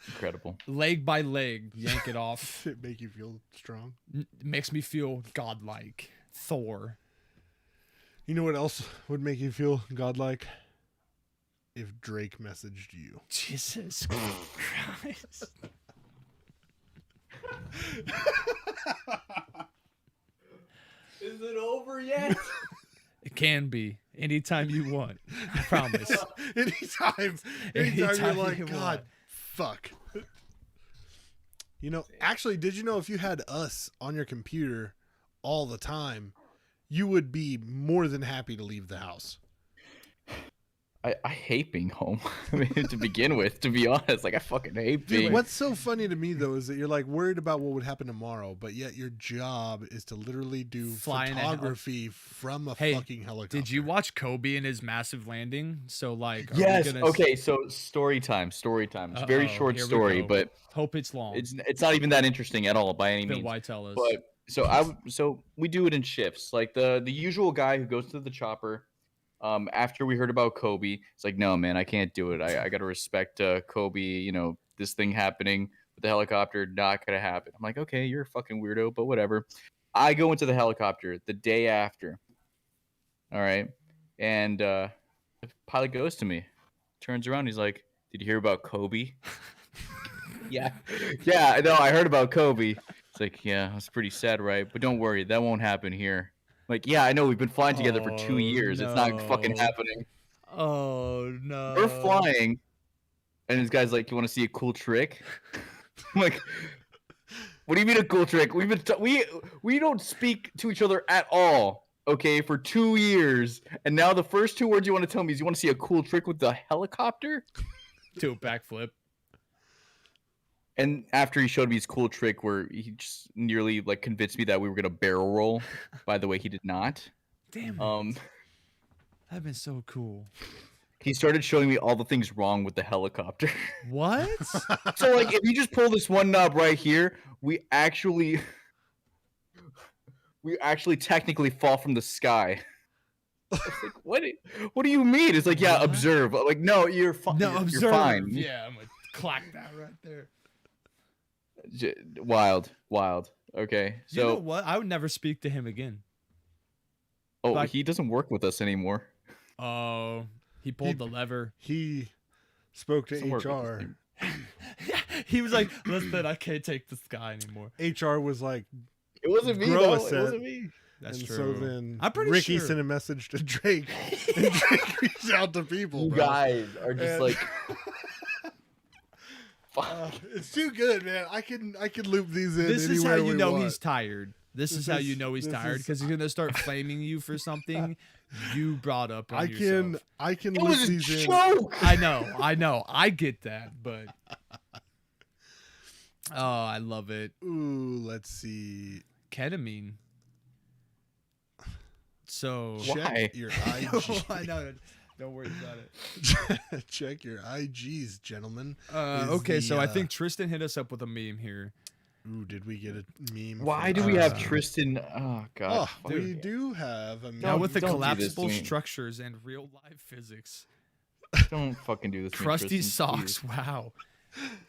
Incredible. Leg by leg, yank it off. Did it make you feel strong? Makes me feel godlike. Thor. You know what else would make you feel godlike? If Drake messaged you. Jesus Christ. Is it over yet? It can be. Anytime you want. I promise. anytime Anytime you're like, you God, want." fuck. You know, actually, did you know if you had us on your computer all the time, you would be more than happy to leave the house? I hate being home. I mean, to begin with, to be honest, like I fucking hate Dude, being. what's so funny to me though is that you're like worried about what would happen tomorrow, but yet your job is to literally do Fly in a photography from a Hey, fucking helicopter. Did you watch Kobe and his massive landing? So like, are we Yes. gonna Okay. So story time. Story time. It's a very Uh-oh, short here we story, go. but hope it's long. it's not even that interesting at all by any Bill means. White tell us. But so we do it in shifts. Like the usual guy who goes to the chopper. After we heard about Kobe, it's like, no, man, I can't do it. I got to respect Kobe. You know, this thing happening with the helicopter, not going to happen. I'm like, okay, you're a fucking weirdo, but whatever. I go into the helicopter the day after. All right. And the pilot goes to me, turns around. He's like, did you hear about Kobe? Yeah. Yeah. No, I heard about Kobe. It's like, yeah, that's pretty sad, right? But don't worry. That won't happen here. Like, yeah, I know we've been flying together for 2 Oh, years. It's not fucking no. happening. Oh no. We're flying, and this guy's like, "You want to see a cool trick?" I'm like, "What do you mean a cool trick? We've been we don't speak to each other at all, okay, for 2 years, and now the first 2 words you want to tell me is you want to see a cool trick with the helicopter?" Do a backflip. And after he showed me his cool trick where he just nearly like convinced me that we were gonna barrel roll. By the way, he did not. Damn it. That'd been so cool. He started showing me all the things wrong with the helicopter. What? So like if you just pull this one knob right here, we actually technically fall from the sky. It's like, what do you mean? It's like, yeah, What? observe. I'm like, no, you're fine. No, you're observe. fine. Yeah, I'm gonna clack that right there. Wild. Okay. So You know what? I would never speak to him again. like- he doesn't work with us anymore. Oh, he pulled the lever. He spoke to Doesn't work with us HR. anymore. He was like, listen, I can't take this guy anymore. HR was like, It wasn't me. Grow Though. a It set. wasn't me. That's and true. so then I'm pretty Ricky sure. sent a message to Drake, and Drake reached out to people. You bro. guys are just And- like. Fuck. It's too good, man. I can loop these in. This is how anywhere you we know want. he's tired. This is This how you is- know he's this tired is- because he's gonna start flaming you for something you brought up. On I yourself. can It loop was a these in. joke. I know. I get that, but oh, I love it. Ooh, let's see. Ketamine. So Why? Check your IG. I know. Don't worry about it. Check your IGs, gentlemen. Is Okay, so I the, think Tristan hit us up with a meme here. Ooh, did we get a meme? Why from do we have Tristan? Tristan? Oh god. Oh, fuck. we do have a meme. Now with the don't do this collapsible to me. structures and real life physics. Don't fucking do this. to me, Crusty Tristan, socks. please. Wow.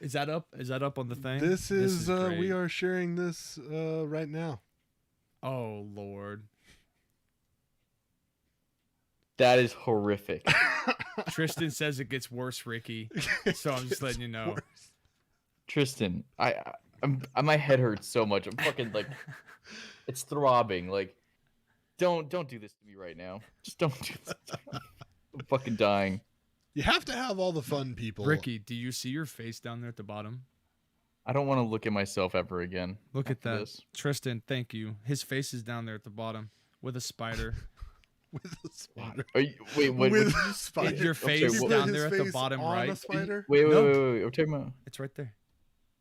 Is that up? Is that up on the thing? This is we great. are sharing this right now. Oh Lord. That is horrific. Tristan says it gets worse, Ricky. So I'm just letting you know. Tristan, my head hurts so much. I'm fucking like, it's throbbing. Like, don't do this to me right now. Just don't do this. To me. I'm fucking dying. You have to have all the fun people. Ricky, do you see your face down there at the bottom? I don't want to look at myself ever again. Look at after that. this. Tristan, thank you. His face is down there at the bottom with a spider. with a spider. Wait, what? With what- a spider. Your sorry, face You what- put down his there at the face bottom on right. A spider? wait, No. wait. We're talking about. It's right there.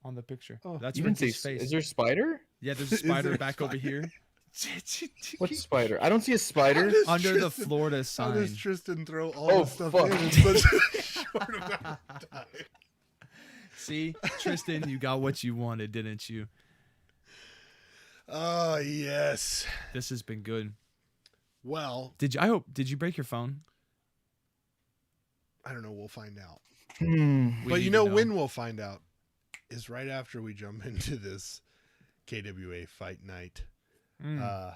on the picture. Oh. That's You didn't say. Ricky's face. Is there a spider? Yeah, there's a Is spider there a back over here What spider? I don't see a spider. does under the Tristan- Florida How does sign. Tristan throw all Oh, the stuff fuck. in such a short amount of time? See, Tristan, you got what you wanted, didn't you? Oh, yes. This has been good. Well, Did you break your phone? I don't know. We'll find out. We But need you to know when we'll find out is right after we jump into this KWA fight night. The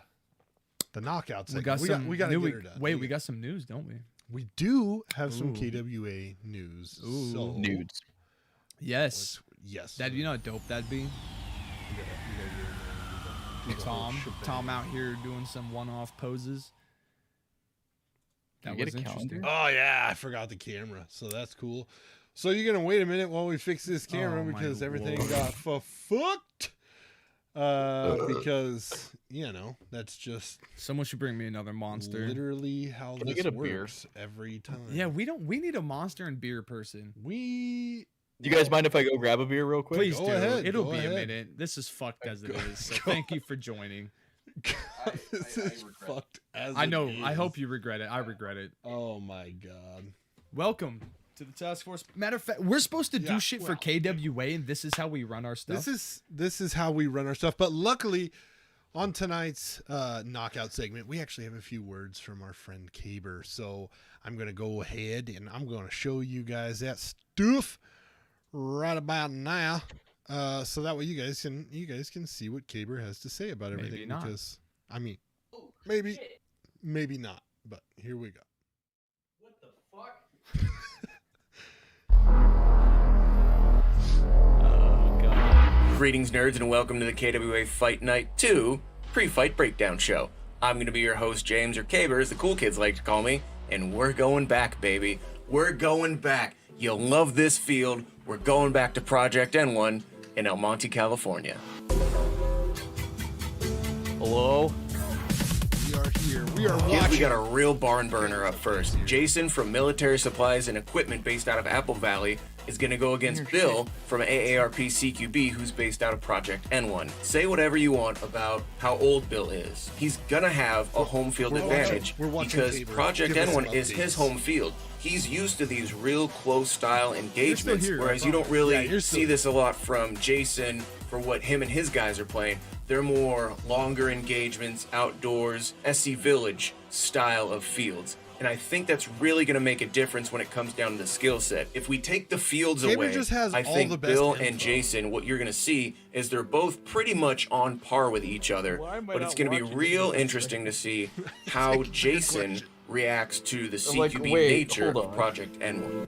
knockout We segment. got some. we got to new- get her done. Wait, we got some news, don't we? We do have some Ooh. KWA news. Ooh. So, Nudes. Yes. yes. That you know how dope that'd be. Tom out here doing some one-off poses. Can That we get was a calendar? interesting. Oh yeah, I forgot the camera, so that's cool. So you're gonna wait a minute while we fix this camera Oh, my because everything Lord. got fucked. Because that's just Someone should bring me another monster. literally how Can I this get a beer? works every time. Yeah, we need a monster and beer person. we. Do you guys mind if I go grab a beer real quick? Please Go do. ahead, It'll go be ahead. a minute. This is fucked as it Go- is. So go- thank you for joining. This is fucked as I it know. is. I hope you regret it. I regret it. Oh my god. Welcome to the task force. Matter of fact, we're supposed to do Yeah, shit for well- KWA, and this is how we run our stuff. This is how we run our stuff. But luckily, on tonight's knockout segment, we actually have a few words from our friend Caber. So I'm gonna go ahead and I'm gonna show you guys that stuff right about now. So that way you guys can see what Caber has to say about Maybe everything. not. Because I mean, maybe not. But here we go. Oh god. Greetings, nerds, and welcome to the KWA Fight Night 2 pre-fight breakdown show. I'm going to be your host, James, or Caber, as the cool kids like to call me, and we're going back, baby. We're going back. You'll love this field. We're going back to Project N1 in El Monte, California. Hello? We are here. We are Kids, we watching. got a real barn burner up first. Jason from Military Supplies and Equipment based out of Apple Valley is going to go against Bill from AARP CQB, who's based out of Project N1. Say whatever you want about how old Bill is. He's going to have a home field We're watching- advantage we're watching because Tabor. Project Give us some N1 is his updates. home field. He's used to these real close style engagements, here, whereas right? you don't really Yeah, you're still- see this a lot from Jason for what him and his guys are playing. They're more longer engagements, outdoors, SC Village style of fields. And I think that's really going to make a difference when it comes down to the skill set. If we take the fields Tabor away, just has I all think the best Bill info. and Jason, what you're going to see is they're both pretty much on par with each other. Why am I But it's not going to be watching real this? interesting to see how Jason question. reacts to the I'm like, CQB wait, nature hold of on. Project N1.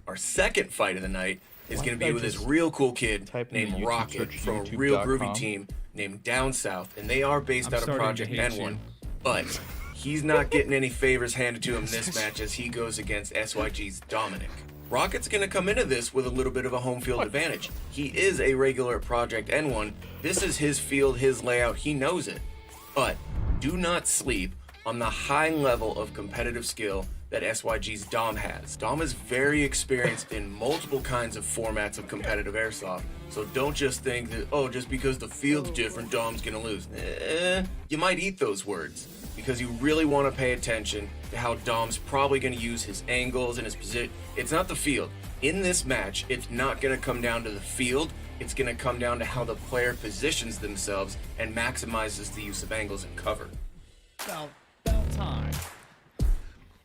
Our second fight of the night is Why going to did I be with this just real cool kid type in named YouTube Rocket search from a real groovy YouTube.com? team named Down South, and they are based I'm out of starting to Project hate N1. you. But he's not getting any favors handed to him this match as he goes against SYG's Dominic. Rocket's going to come into this with a little bit of a home field advantage. He is a regular at Project N1. This is his field, his layout, he knows it. But do not sleep on the high level of competitive skill that SYG's Dom has. Dom is very experienced in multiple kinds of formats of competitive airsoft, so don't just think that, oh, just because the field's different, Dom's gonna lose. You might eat those words, because you really want to pay attention to how Dom's probably gonna use his angles and his position. It's not the field. In this match, it's not gonna come down to the field, it's gonna come down to how the player positions themselves and maximizes the use of angles and cover. About time.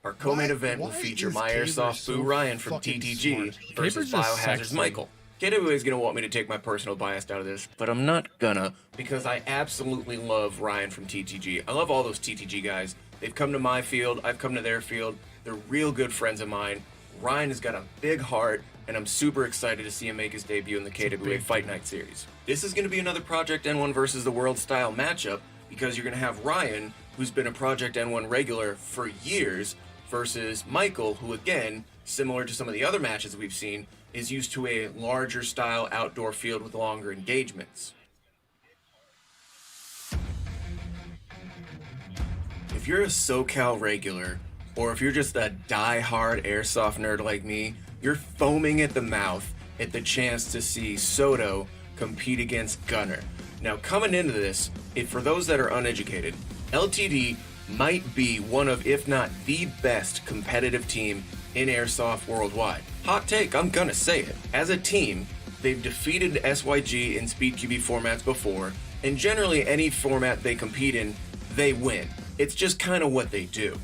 Our co-main Why- event will why feature is my Caber Airsoft so Boo Ryan from fucking TTG smart? versus Caber's just Biohazard's sexy. Michael. KWA is going to want me to take my personal bias out of this, but I'm not gonna because I absolutely love Ryan from TTG. I love all those TTG guys. They've come to my field, I've come to their field. They're real good friends of mine. Ryan has got a big heart, and I'm super excited to see him make his debut in the KWA Fight Night series. This is going to be another Project N1 versus the World style matchup because you're going to have Ryan, who's been a Project N1 regular for years, versus Michael, who again, similar to some of the other matches we've seen, is used to a larger style outdoor field with longer engagements. If you're a SoCal regular, or if you're just a die-hard airsoft nerd like me, you're foaming at the mouth at the chance to see Soto compete against Gunner. Now, coming into this, for those that are uneducated, LTD might be one of, if not the best competitive team in Airsoft worldwide. Hot take, I'm gonna say it. As a team, they've defeated SYG in Speed QB formats before, and generally any format they compete in, they win. It's just kind of what they do.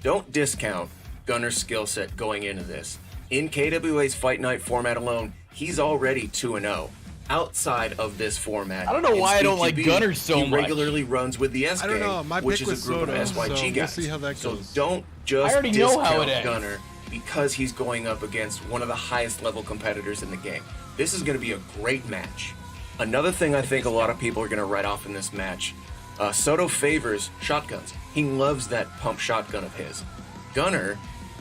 Don't discount Gunner's skill set going into this. In KWA's Fight Night format alone, he's already 2-0. Outside of this format, I don't know in why I Speed don't like QB, Gunner so he much. regularly runs with the S I don't Gang, know. My which pick is a was group Soto, of SYG so we'll guys. see how that So goes. don't just I already know how it discount ends. Gunner because he's going up against one of the highest level competitors in the game. This is going to be a great match. Another thing I think a lot of people are going to write off in this match, Soto favors shotguns. He loves that pump shotgun of his. Gunner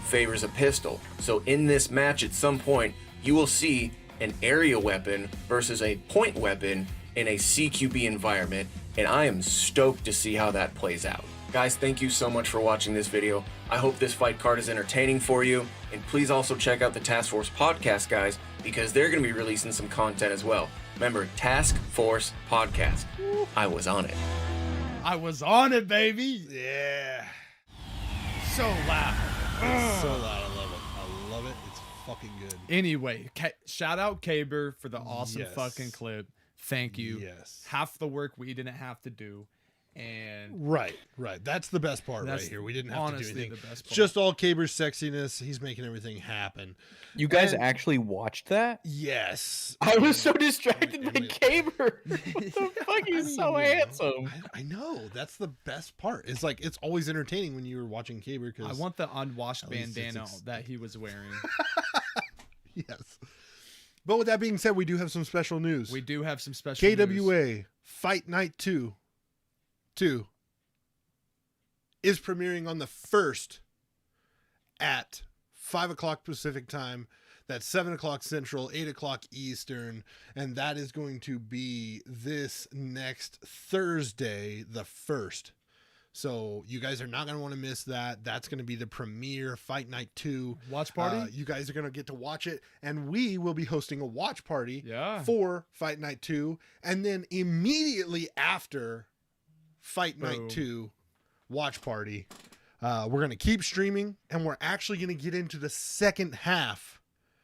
favors a pistol. So in this match at some point, you will see an area weapon versus a point weapon in a CQB environment, and I am stoked to see how that plays out. Guys, thank you so much for watching this video. I hope this fight card is entertaining for you, and please also check out the Task Force podcast, guys, because they're going to be releasing some content as well. Remember, Task Force podcast. I was on it. I was on it, baby. Yeah. So loud. It's so loud. I love it. I love it. It's fucking good. Anyway, shout out Kaber for the awesome Yes. fucking clip. Thank you. Yes. Half the work we didn't have to do. And Right. That's the best part That's right here. We didn't have to do honestly anything. the best It's part. just all Kaber's sexiness. He's making everything happen. You guys And- actually watched that? Yes. I was so distracted and by we- Kaber. What the fuck? He's so handsome. I know. That's the best part. It's like it's always entertaining when you're watching Kaber I because want the unwashed At least it's bandana that he was wearing. yes. But with that being said, we do have some special news. We do have some special news. KWA Fight Night 2 is premiering on the 1st at 5 o'clock Pacific time. That's 7 o'clock Central, 8 o'clock Eastern. And that is going to be this next Thursday, the 1st. So you guys are not going to want to miss that. That's going to be the premiere Fight Night 2. Watch party? You guys are going to get to watch it. And we will be hosting a watch party Yeah. for Fight Night 2. And then immediately after Fight Boom. Night 2 watch party, we're going to keep streaming. And we're actually going to get into the second half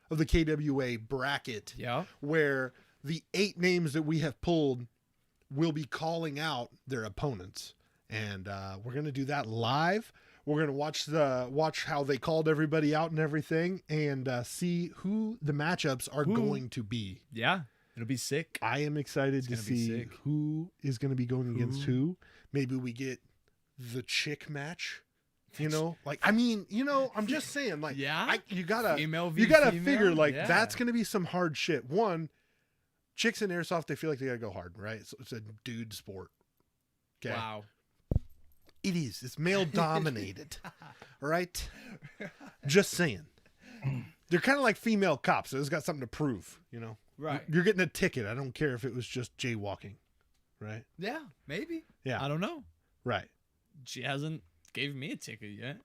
of the KWA bracket Yeah. where the 8 names that we have pulled will be calling out their opponents. And we're gonna do that live. We're gonna watch how they called everybody out and everything, and see who the matchups are going to be. Yeah. It'll be sick. I am excited to gonna be see sick. who is gonna be going against who. Maybe we get the chick match. You know, like I mean, you know, I'm just saying, like, Yeah. you gotta Female v you gotta female? figure like Yeah. that's gonna be some hard shit. One, chicks in airsoft, they feel like they gotta go hard, right? So it's a dude sport. Okay. Wow. It is. It's male dominated. All right. Just saying. They're kind of like female cops. So it's got something to prove, you know? Right. You're getting a ticket. I don't care if it was just jaywalking. Right. Yeah. Maybe. Yeah. I don't know. Right. She hasn't gave me a ticket yet.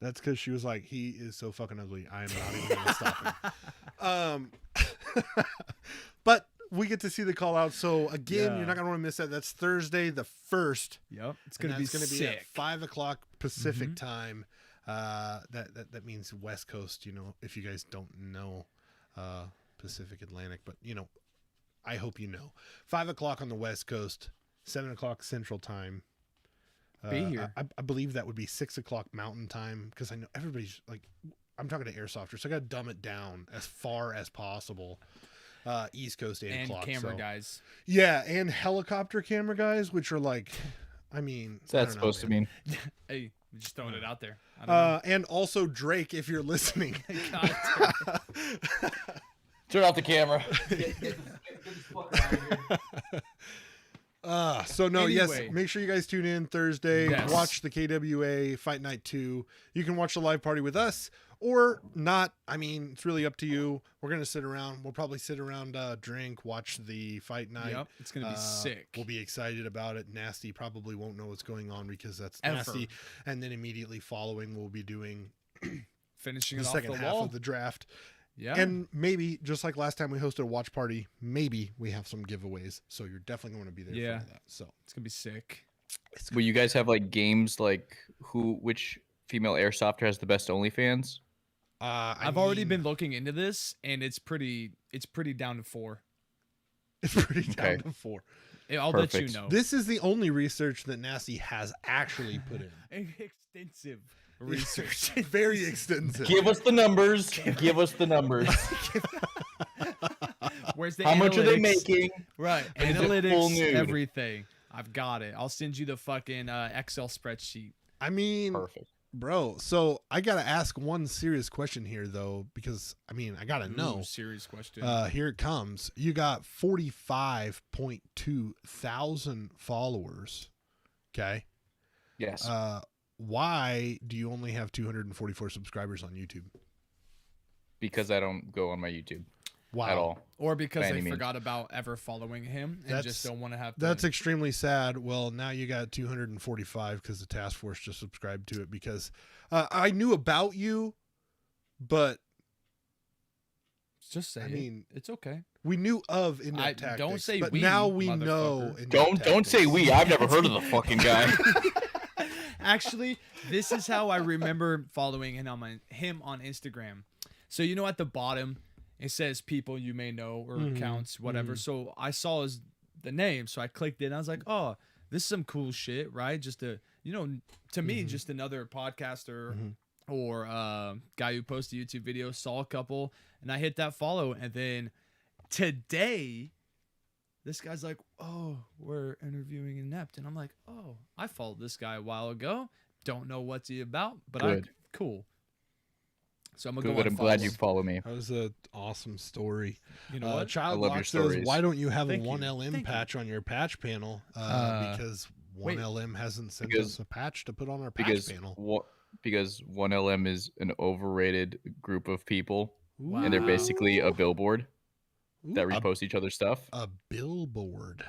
That's because she was like, he is so fucking ugly. I am not even going to stop him. But we get to see the call out. So again, Yeah. you're not going to want to miss that. That's Thursday, the 1st. Yep. It's And gonna be that's sick. at 5 o'clock Pacific Mhm. time. That means West Coast, you know, if you guys don't know Pacific Atlantic, but you know, I hope you know. 5 o'clock on the West Coast, 7 o'clock Central time. Be here. I believe that would be 6 o'clock Mountain time, because I know everybody's like, I'm talking to airsofters, so I got to dumb it down as far as possible. East Coast 8 And o'clock. camera so- guys. Yeah, and helicopter camera guys, which are like, I mean, What's that supposed to mean? Hey, we're just throwing it out there. I don't And also Drake, if you're listening. know. God damn. Turn off the camera. So no, yes, Anyway. make sure you guys tune in Thursday. Yes. Watch the KWA Fight Night 2. You can watch the live party with us or not. I mean, it's really up to you. We're going to sit around. We'll probably sit around, drink, watch the fight night. Yep. It's gonna be sick. We'll be excited about it. Nasty probably won't know what's going on because that's Ever. Nasty. And then immediately following, we'll be doing Finishing the it off second the half wall. of the draft. Yeah. And maybe, just like last time we hosted a watch party, maybe we have some giveaways. So you're definitely going to be there Yeah. for that. So It's gonna be sick. Will you guys have like games like which female airsofter has the best OnlyFans? I've already been looking into this, and it's pretty down to 4. It's pretty down Okay. to 4. I'll let Perfect. you know. This is the only research that Nasty has actually put in. Extensive research. Very extensive. Give us the numbers. Give us the numbers. Where's the How much are they analytics? making? Right. Is it full Analytics, nude? everything. I've got it. I'll send you the fucking Excel spreadsheet. I mean, Perfect. bro, so I got to ask one serious question here, though, because, I mean, I got to know. Ooh, serious question. Here it comes. You got 45.2 thousand followers. Okay. Yes. Why do you only have 244 subscribers on YouTube? Because I don't go on my YouTube Wow. at all. Or because by they any means. forgot about ever following him and That's- just don't want to have to. That's extremely sad. Well, now you got 245 because the task force just subscribed to it because I knew about you, but just say I it. mean, It's okay. we knew of Inepttactics. don't say but we, now we know. motherfucker. Don't say Inepttactics. we. I've never heard of the fucking guy. Actually, this is how I remember following him on Instagram. So you know, at the bottom it says people you may know or accounts, whatever. So I saw the name, so I clicked it and I was like, oh, this is some cool shit, right? Just to to me, just another podcaster or guy who posts a YouTube video. Saw a couple and I hit that follow, and then today this guy's like, oh, we're interviewing Inept. And I'm like, oh, I followed this guy a while ago. Don't know what's he about, but Good. cool. So I'm going to Good. go I'm on glad you follow. follow me. That was an awesome story. You know what? Child I love Lock your says, stories. why don't you have Thank a you. 1LM Thank you. patch on your patch panel? Because 1LM hasn't sent because- us a patch to put on our patch Because panel. because 1LM is an overrated group of people, Wow. and they're basically a billboard that Ooh, repost each other's stuff. a billboard.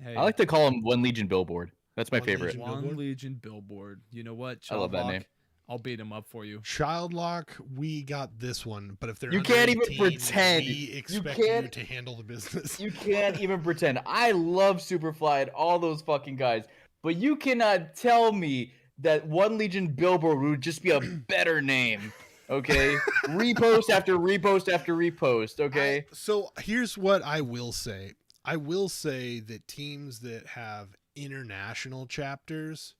Hey, I like to call them One Legion Billboard. That's my One favorite. Legion. One Billboard? Legion Billboard. You know what? I love that Childlock, name. I'll beat him up for you. Child Lock, we got this one, but if they're You under can't even 18, pretend. we You expect you can't- to handle the business. You can't even pretend. I love Superfly and all those fucking guys, but you cannot tell me that One Legion Billboard would just be a better name. Okay, repost after repost after repost. Okay, So here's what I will say. I will say that teams that have international chapters,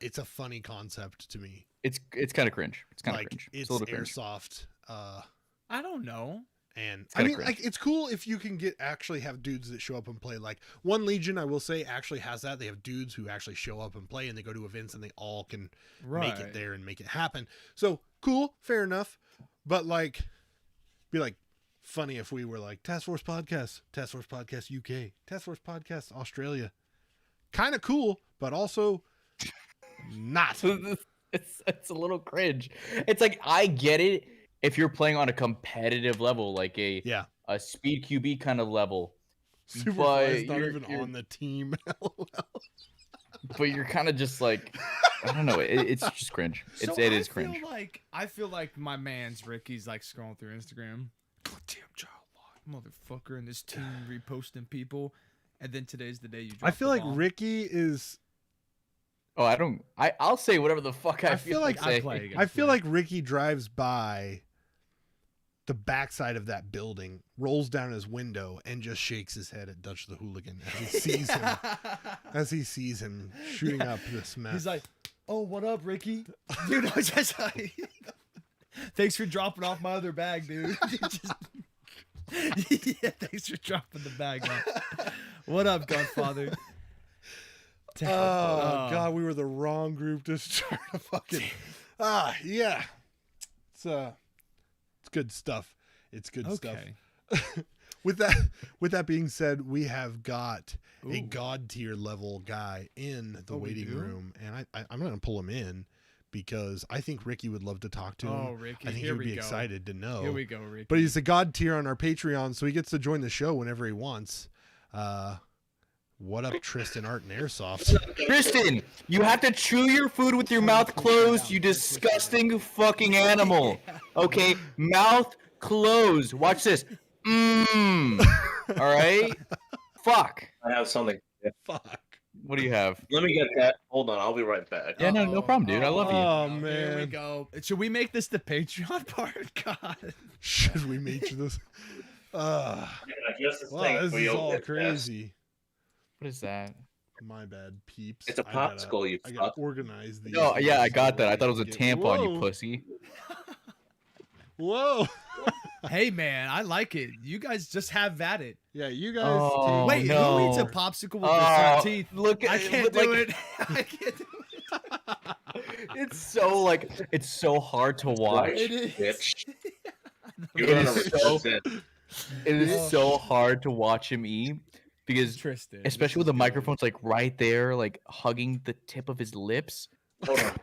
it's a funny concept to me. it's kind of cringe. It's kind of Like cringe. it's a little cringe. airsoft, I don't know. and I kinda mean, cringe. like it's cool if you can actually have dudes that show up and play. Like One Legion, I will say, actually has that. They have dudes who actually show up and play, and they go to events, and they all can make it there and make it happen. So cool, fair enough. But like, be like funny if we were like Task Force Podcast UK, Task Force Podcast Australia. Kind of cool, but also not. It's a little cringe. It's like, I get it if you're playing on a competitive level, like a Yeah, speed QB kind of level, Superfly is But not you're- even you're- on the team. LOL. but you're kind of just like, I don't know. It's just cringe. It is cringe. I feel like my man's Ricky's like scrolling through Instagram. Goddamn Childlock, motherfucker, and this team reposting people. And then today's the day you. I drop feel the like bomb. Ricky is. Oh, I'll say whatever the fuck I feel like I say. play against I feel Rick. like Ricky drives by the backside of that building, rolls down his window, and just shakes his head at Dutch the Hooligan as he sees him shooting up this mess. He's like, "Oh, what up, Ricky? Dude, I was just like, thanks for dropping off my other bag, dude. Yeah, thanks for dropping the bag off. What up, Godfather? Oh God, we were the wrong group to start a fucking. Yeah, it's good stuff. It's good stuff. Okay. With that being said, we have got a Ooh. god tier level guy in the Oh, we waiting do? room, and I'm going to pull him in because I think Ricky would love to talk to him. Oh, Ricky, I think he here would we be go. excited to know. Here we go, Ricky. But he's a god tier on our Patreon, so he gets to join the show whenever he wants. What up, Tristan Art and Airsoft? Tristan, you have to chew your food with your mouth closed, you disgusting fucking animal. Okay, mouth closed. Watch this. Mmm. All right. Fuck. I have something. Fuck. What do you have? Let me get that. Hold on, I'll be right back. Yeah, no problem, dude. I love you. Oh, Here we man. go. Should we make this the Patreon part? God. Should we make this? I guess this Wow, thing this for is you. all crazy. What is that? My bad, peeps. It's a I gotta- popsicle, you I gotta fuck. organize these. Oh, yeah, I so got that. I we thought it was a can get- tampon, you Whoa. pussy. Whoa. Hey, man, I like it. You guys just have at it. Yeah, you guys. Oh, Wait, no. who eats a popsicle with their front teeth? Look at I can't do it. I can't do It's so it's so hard to watch. Right, It is. bitch. It You're gonna is regret so- this. It is so hard to watch him eat because, Tristan. especially with the microphone's like right there, like hugging the tip of his lips. Hold on.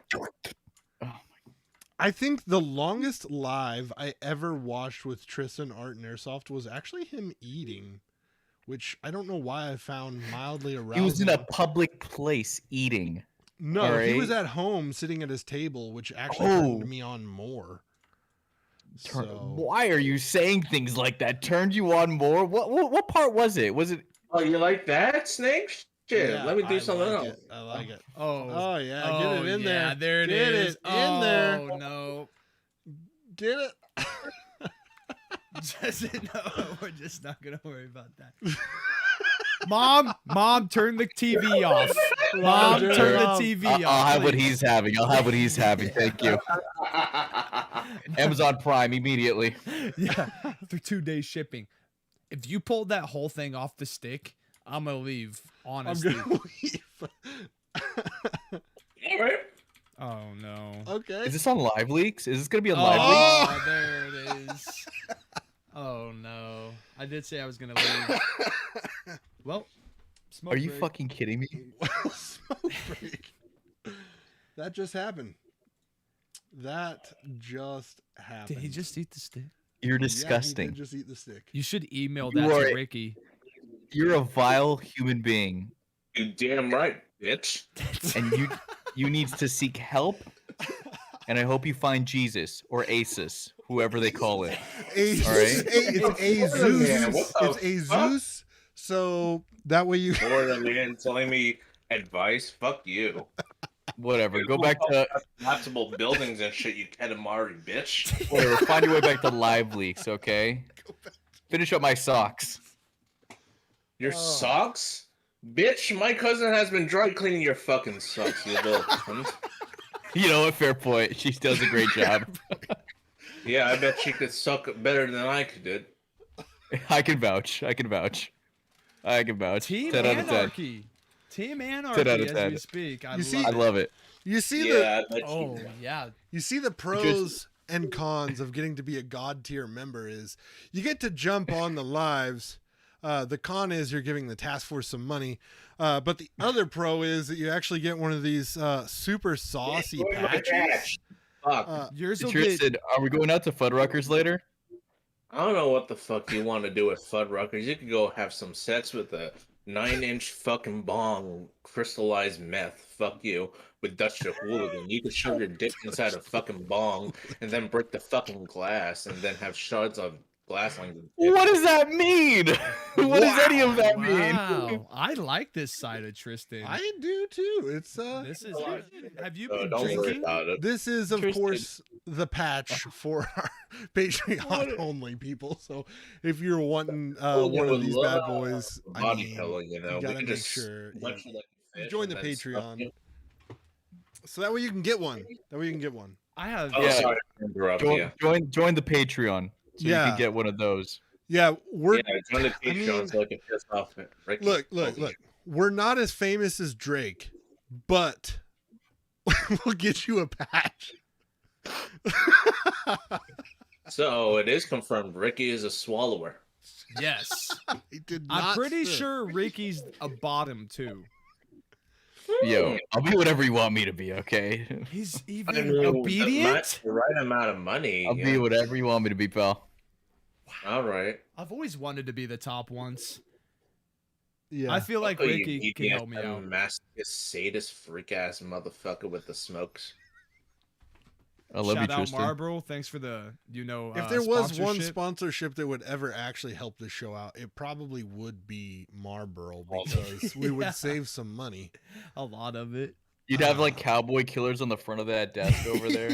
I think the longest live I ever watched with Tristan Art and Airsoft was actually him eating, which I don't know why I found mildly arousing. He was in a public place eating. No, All he right. was at home sitting at his table, which actually Oh. turned me on more. So, Why are you saying things like that? Turned you on more? What part was it? Was it? Oh, you like that, Snake? Shit, yeah, let me do I something like else. it. I like it. Oh. Oh yeah, Oh, get it in yeah, there. there it Get is. it in there. Oh, no. Get it. Just, no, we're just not going to worry about that. Mom, turn the TV off. Mom, turn turn it the off. TV I'll off. have what please. he's having. I'll have what he's having. Thank you. Amazon Prime immediately. Yeah, for 2 days shipping. If you pulled that whole thing off the stick, I'm going to leave, I'm honestly. gonna leave. All right. Oh, no. Okay. Is this on Live Leaks? Is this gonna be on Live Leaks? Oh, there it is. Oh, no. I did say I was going to leave. Well, smoke Are you break. fucking kidding me? Well, smoke break. That just happened. That just happened. Did he just eat the stick? You're Yeah, he disgusting. did just eat the stick. You should email You that are to a- Ricky. You're a vile human being, You damn right, bitch. and you need to seek help. And I hope you find Jesus or Asus, whoever they call it. It's All right. It's a Man, Zeus. what the It's a fuck? Zeus. So that way you. More than man telling me advice. Fuck you. Whatever. Go back to Collapsible buildings and shit, you Katamari bitch. whatever. Find your way back to Live Leaks, okay? Finish up my socks. Your Oh. socks? Bitch, my cousin has been dry cleaning your fucking socks, you little cunt. You know what? Fair point. She does a great job. Yeah, I bet she could suck better than I could did. I can vouch. I can vouch. I can vouch. Team 10 out of 10. Anarchy. Team Anarchy 10 out of as 10. we speak. I You see- I love it. You see Yeah, I bet Oh, she yeah. you see the pros and cons of getting to be a god tier member is you get to jump on the lives. The con is you're giving the task force some money. But the other pro is that you actually get one of these super saucy Where's my patches. patch? Fuck. Yours will Tristan, are we going out to Fuddruckers later? I don't know what the fuck you want to do with Fuddruckers. You could go have some sex with a 9-inch fucking bong, crystallized meth. Fuck you. With Dutch the Hooligan. You could shove your dick inside a fucking bong and then break the fucking glass and then have shards of glass on your dick. What does that mean? What does any of that mean? Wow. I like this side of Tristan. I do too. It's This is. Have you So been don't worry drinking? about it. this is of Tristan. course the patch for our Patreon only people. So if you're wanting one of these bad boys, I Body mean, pillow, you know. you we gotta can make just sure you punch you like a fish join the and then stuff Patreon. you. so that way you can get one. That way you can get one. I have. Oh, Yeah. sorry to interrupt you. Join the Patreon so you Yeah. can get one of those. Yeah, we're Yeah, join the I Patreon mean- so I can piss off Ricky. look. We're not as famous as Drake, but we'll get you a patch. So it is confirmed Ricky is a swallower. Yes. He did not I'm pretty spit. sure Ricky's a bottom too. Yo, I'll be whatever you want me to be, okay? He's I even mean, obedient. The right amount of money. I'll be whatever you want me to be, pal. All right. I've always wanted to be the top once. Yeah. I feel like Oh, you Ricky can help me BDSM out. masochist, sadist, freak ass motherfucker with the smokes. I love Shout you, out Tristan. Marlboro. Thanks for the if there was one sponsorship. sponsorship that would ever actually help the show out, it probably would be Marlboro because we Yeah. would save some money. A lot of it. You'd have like cowboy killers on the front of that desk over there.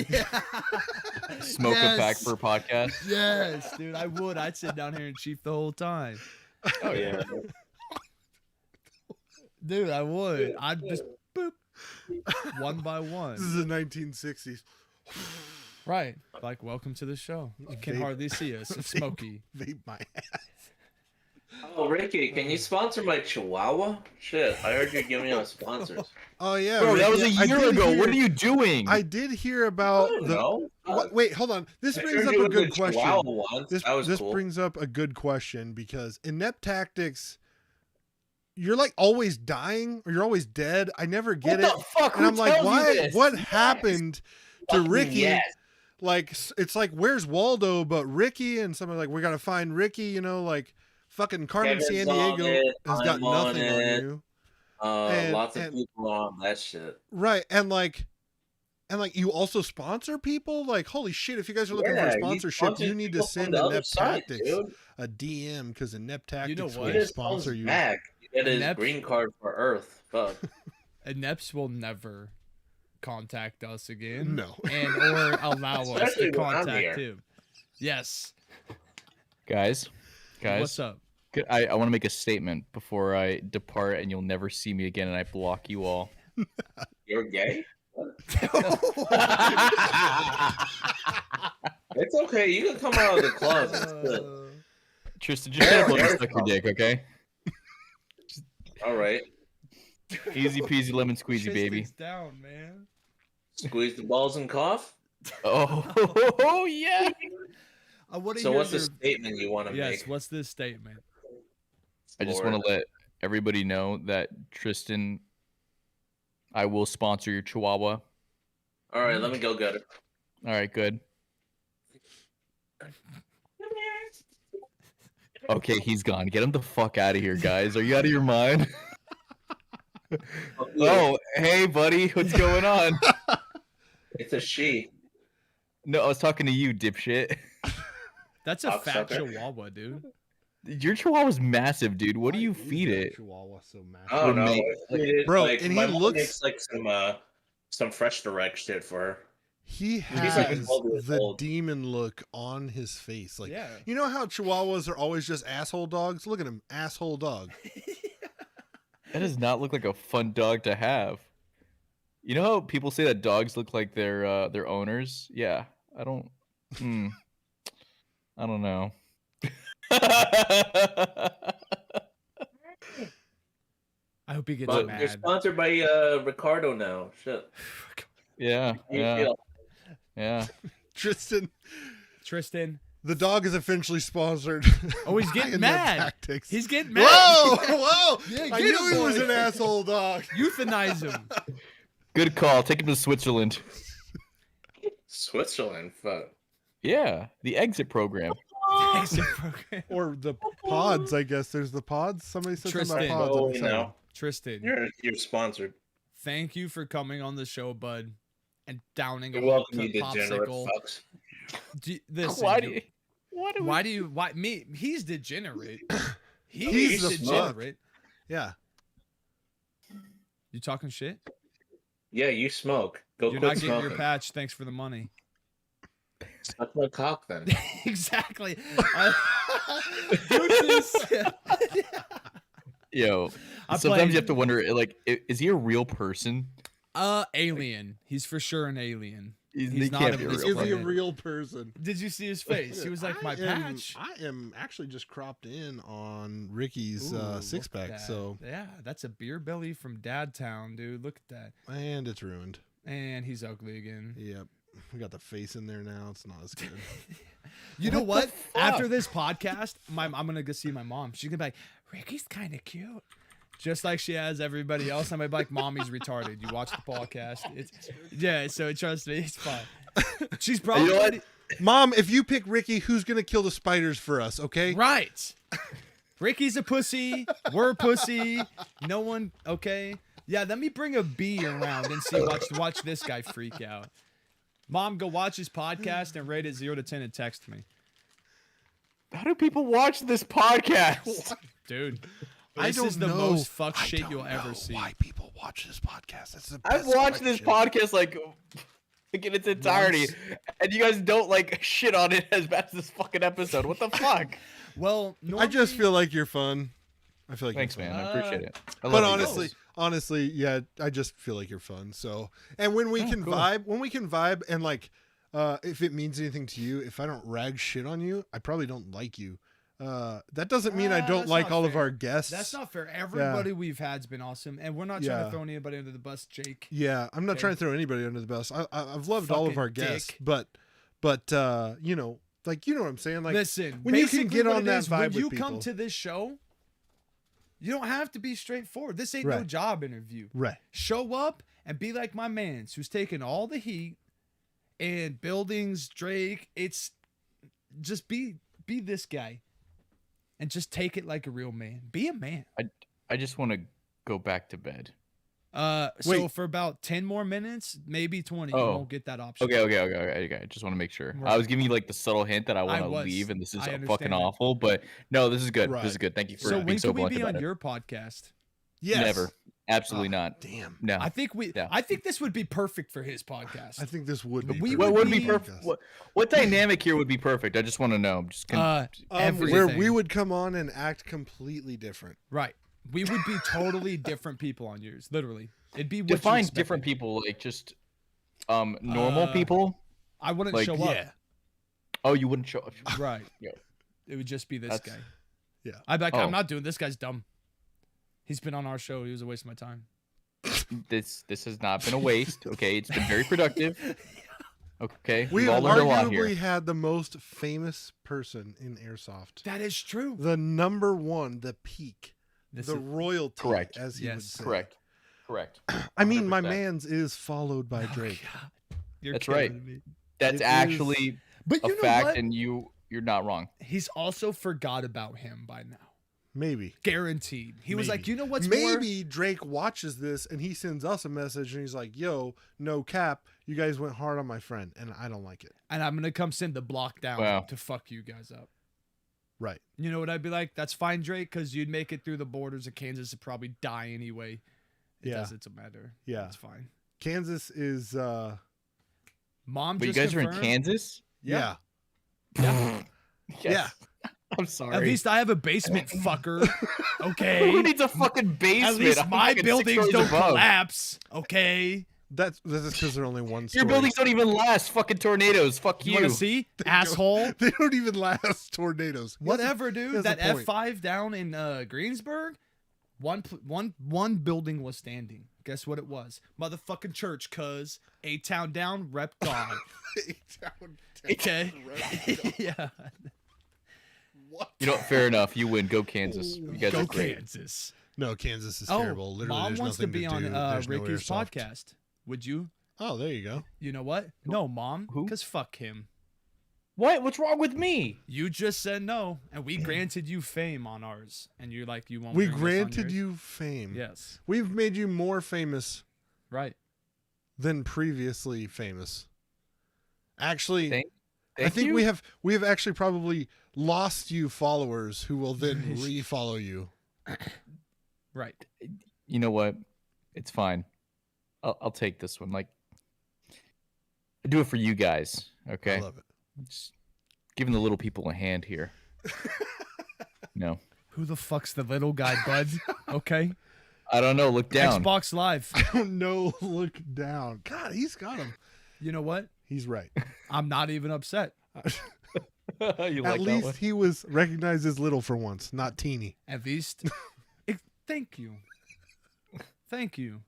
Smoke a pack Yes. per podcast. Yes, dude, I would. I'd sit down here and chief the whole time. Oh yeah. Dude, I would. I'd just boop one by This one. is the 1960s. Right. Like, welcome to the show. You can Vape. hardly see us. It's smoky. Vape my ass. Oh, Ricky, can you sponsor my Chihuahua? Shit, I heard you're giving out sponsors. Oh yeah, Bro, that was a Ricky, I year did ago. What hear- are you doing? I did hear about I don't the. know. Wait, hold on. This I brings heard up you a with good the question. Chihuahua once. This That was cool. brings up a good question because Inepttactics, you're like always dying or you're always dead. I never get what it. the fuck? And Who I'm like, tells you why? this? What happened to Fucking Ricky? yes. Like, it's like, where's Waldo? But Ricky, and someone like, we gotta find Ricky. You know, like fucking Carmen Kevin's on Sandiego it, has got I'm on nothing on it. you, Lots of and- people on that shit. right? And like you also sponsor people. Like, holy shit! If you guys are looking for Yeah, a you sponsorship, sponsor you need to people send from the other side, Inepttactics dude. a DM because Inepttactics You know will what? Get his sponsor phones you. back. Get his Inept- green card for Earth. Fuck. Ineps will never contact us again. No. And or allow us Especially to when I'm contact here. him. Yes. Guys, What's up? I want to make a statement before I depart, and you'll never see me again, and I block you all. You're gay? It's okay. You can come out of the closet. It's good. Tristan, just gotta let me suck your dick, okay? All right. Easy peasy lemon squeezy, baby. Tristan's down, man. Squeeze the balls and cough. Oh yeah. I want to So hear what's the your... statement you want to Yes, make? what's this statement? I just Lord? want to let everybody know that Tristan, I will sponsor your Chihuahua. All right, let me go get it. All right, good. Okay, he's gone. Get him the fuck out of here, guys. Are you out of your mind? Oh, hey, buddy. What's going on? It's a she. No, I was talking to you, dipshit. That's a fat Cocksucker. Chihuahua, dude. Your Chihuahua's massive, dude. What do you Why is feed that it? Chihuahua so massive? I don't know. Roommate. I feed it, Bro, like, and he my mom looks- makes like some fresh direct shit for her. He like has 12 years the old. demon look on his face. Like, Yeah. you know how Chihuahuas are always just asshole dogs? Look at him, asshole dog. That does not look like a fun dog to have. You know how people say that dogs look like their owners? Yeah, I don't. I don't know. I hope he gets But mad. you're sponsored by Ricardo now. Shit. Yeah, How you yeah, feel? yeah. Tristan, Tristan. the dog is officially sponsored. Oh, he's by getting mad. Inepttactics. He's getting mad. Whoa, whoa! Yeah, I get knew him, he was boy. an asshole dog. Euthanize him. Good call. Take him to Switzerland. Switzerland. Fuck. Yeah, the exit program. Exit program. Or the pods, I guess. There's the pods. Somebody said something Tristan. about pods. Oh, on the you side. know. Tristan, You're sponsored. thank you for coming on the show, bud, and downing a You're welcome, whole you degenerate popsicle. fucks. Listen, Why do you? why me? He's degenerate. He's the degenerate. Yeah. You talking shit? Yeah, you smoke. Go You're quit not getting smoking. your patch. Thanks for the money. Suck my cock then. Exactly. Deuces. Yo, I sometimes played- you have to wonder, like, is he a real person? Alien. He's for sure an alien. He He's not can't a be a real real Is he a planet. real person? Did you see his face? He was like, my patch. I am actually just cropped in on Ricky's Ooh, six look at pack. that. So, yeah, that's a beer belly from Dad Town, dude. Look at that. and it's ruined. And he's ugly again. Yep. We got the face in there now. It's not as good. You know What what? the After fuck? this podcast, I'm gonna go see my mom. She's gonna be like, Ricky's kind of cute. Just like she has everybody else. I'm gonna be like, Mommy's retarded. You watch the podcast. Yeah, so trust me, it's fine. She's probably You know what? Mom, if you pick Ricky, who's gonna kill the spiders for us? Okay. right. Ricky's a pussy. We're a pussy. No one. Okay. Yeah, let me bring a bee around and see. Watch this guy freak out. Mom, go watch his podcast and rate it 0 to 10 and text me. How do people watch this podcast? Dude, I this don't is the know. most fuck I shit don't you'll ever know see. why people watch this podcast? That's the I've best watched this question. podcast like in its entirety, Once. and you guys don't like shit on it as bad as this fucking episode. What the fuck? Well, I just feel like you're fun. I feel like Thanks, you're man. fun. I appreciate it. I But love you guys. honestly, yeah, I just feel like you're fun. So, and when we can cool. vibe, and like, if it means anything to you, if I don't rag shit on you, I probably don't like you. That doesn't mean I don't that's like not all of fair. our guests. That's not fair. Everybody we've had's been awesome, and we're not trying Yeah. to throw anybody under the bus, Jake. Yeah, I'm not Okay. trying to throw anybody under the bus. I've loved all of Fucking our guests, dick. but you know, like you know what I'm saying. Like, Listen, when you can basically get what on it that is, vibe when with you people. come to this show, you don't have to be straightforward. This ain't no Right. job interview. right, Show up and be like my man's who's taking all the heat and buildings, Drake. It's just be this guy and just take it like a real man. Be a man. I just want to go back to bed. So Wait. for about 10 more minutes, maybe 20, you Oh. won't get that option. Okay. I just want to make sure. I Right. was giving you like the subtle hint that I want to was. leave, and this is I fucking understand that. awful. But no, this is good. Right. This is good. Thank you for So being when so can we blunt be about on it. your podcast? yes, Never. Absolutely not. Damn, No. I think Yeah. I think this would be perfect for his podcast. I think this would be. We perfect What would for be the perfect? podcast. What dynamic here would be perfect? I just want to know. I'm just where everything. we would come on and act completely different. Right. We would be totally different people on yours. Literally. It'd be what you define expected. different people, like just normal people. I wouldn't Like, show Yeah, Oh, you wouldn't show up. up. Right. Yeah. It would just be this That's- guy. yeah. I'd be like, Oh. I'm not doing this guy's dumb. He's been on our show. He was a waste of my time. This has not been a waste. Okay, it's been very productive. Okay, We we've all learned a lot arguably here. had the most famous person in airsoft. That is true. The number one, the peak, This the is- royalty, Correct. as he would Yes. say. Correct. I mean, my 100%. man's is followed by Drake. You're That's killing right. me. That's It is- actually But a you know fact, what? and you're not wrong. He's also forgot about him by now. Maybe. Guaranteed. He was like, Maybe. you know what's more? Maybe Drake watches this and he sends us a message and he's like, "Yo, no cap, you guys went hard on my friend, and I don't like it." And I'm gonna come send the block down Wow. to fuck you guys up. Right. You know what I'd be like? That's fine, Drake, because you'd make it through the borders of Kansas and probably die anyway. It Yeah. doesn't matter. Yeah. It's fine. Kansas is Mom But you just guys are in confirmed- Kansas? yeah. Yeah. Yeah. I'm sorry. At least I have a basement, fucker. Okay. Who needs a fucking basement? At least I'm my fucking 6 buildings stories don't above. collapse. Okay. That's because they're only one Your story. buildings don't even last. Fucking tornadoes. Fuck You you. want to see? Asshole. They don't even last tornadoes. Whatever, dude. That's the That point. F5 down in Greensburg, one building was standing. Guess what it was? Motherfucking church, cuz. A-Town down, rep God. Okay. Yeah. What? You know what? Fair enough. You win. Go Kansas. You guys Go are great. Kansas. No, Kansas is Oh, terrible. Literally, Mom there's wants to nothing be on do. There's no Ricky's airsoft. podcast. Would you? Oh, there you go. You know what? No, Mom. Who? Because fuck him. What? What's wrong with me? You just said no, and we granted you fame on ours, and you're like, you won't. We bring us on granted yours? you fame. Yes. We've made you more famous Right. than previously famous. Actually, Thank I think you. we have actually probably lost you followers who will then re-follow you. Right. You know what? It's fine. I'll take this one. Like, I do it for you guys. Okay. I love it. Just giving the little people a hand here. No. Who the fuck's the little guy, bud? Okay. I don't know. Look down. Xbox Live. I don't know. Look down. God, he's got him. You know what? He's right. I'm not even upset. You At like that least one? he was recognized as little for once, not teeny. At least. Thank you. Thank you.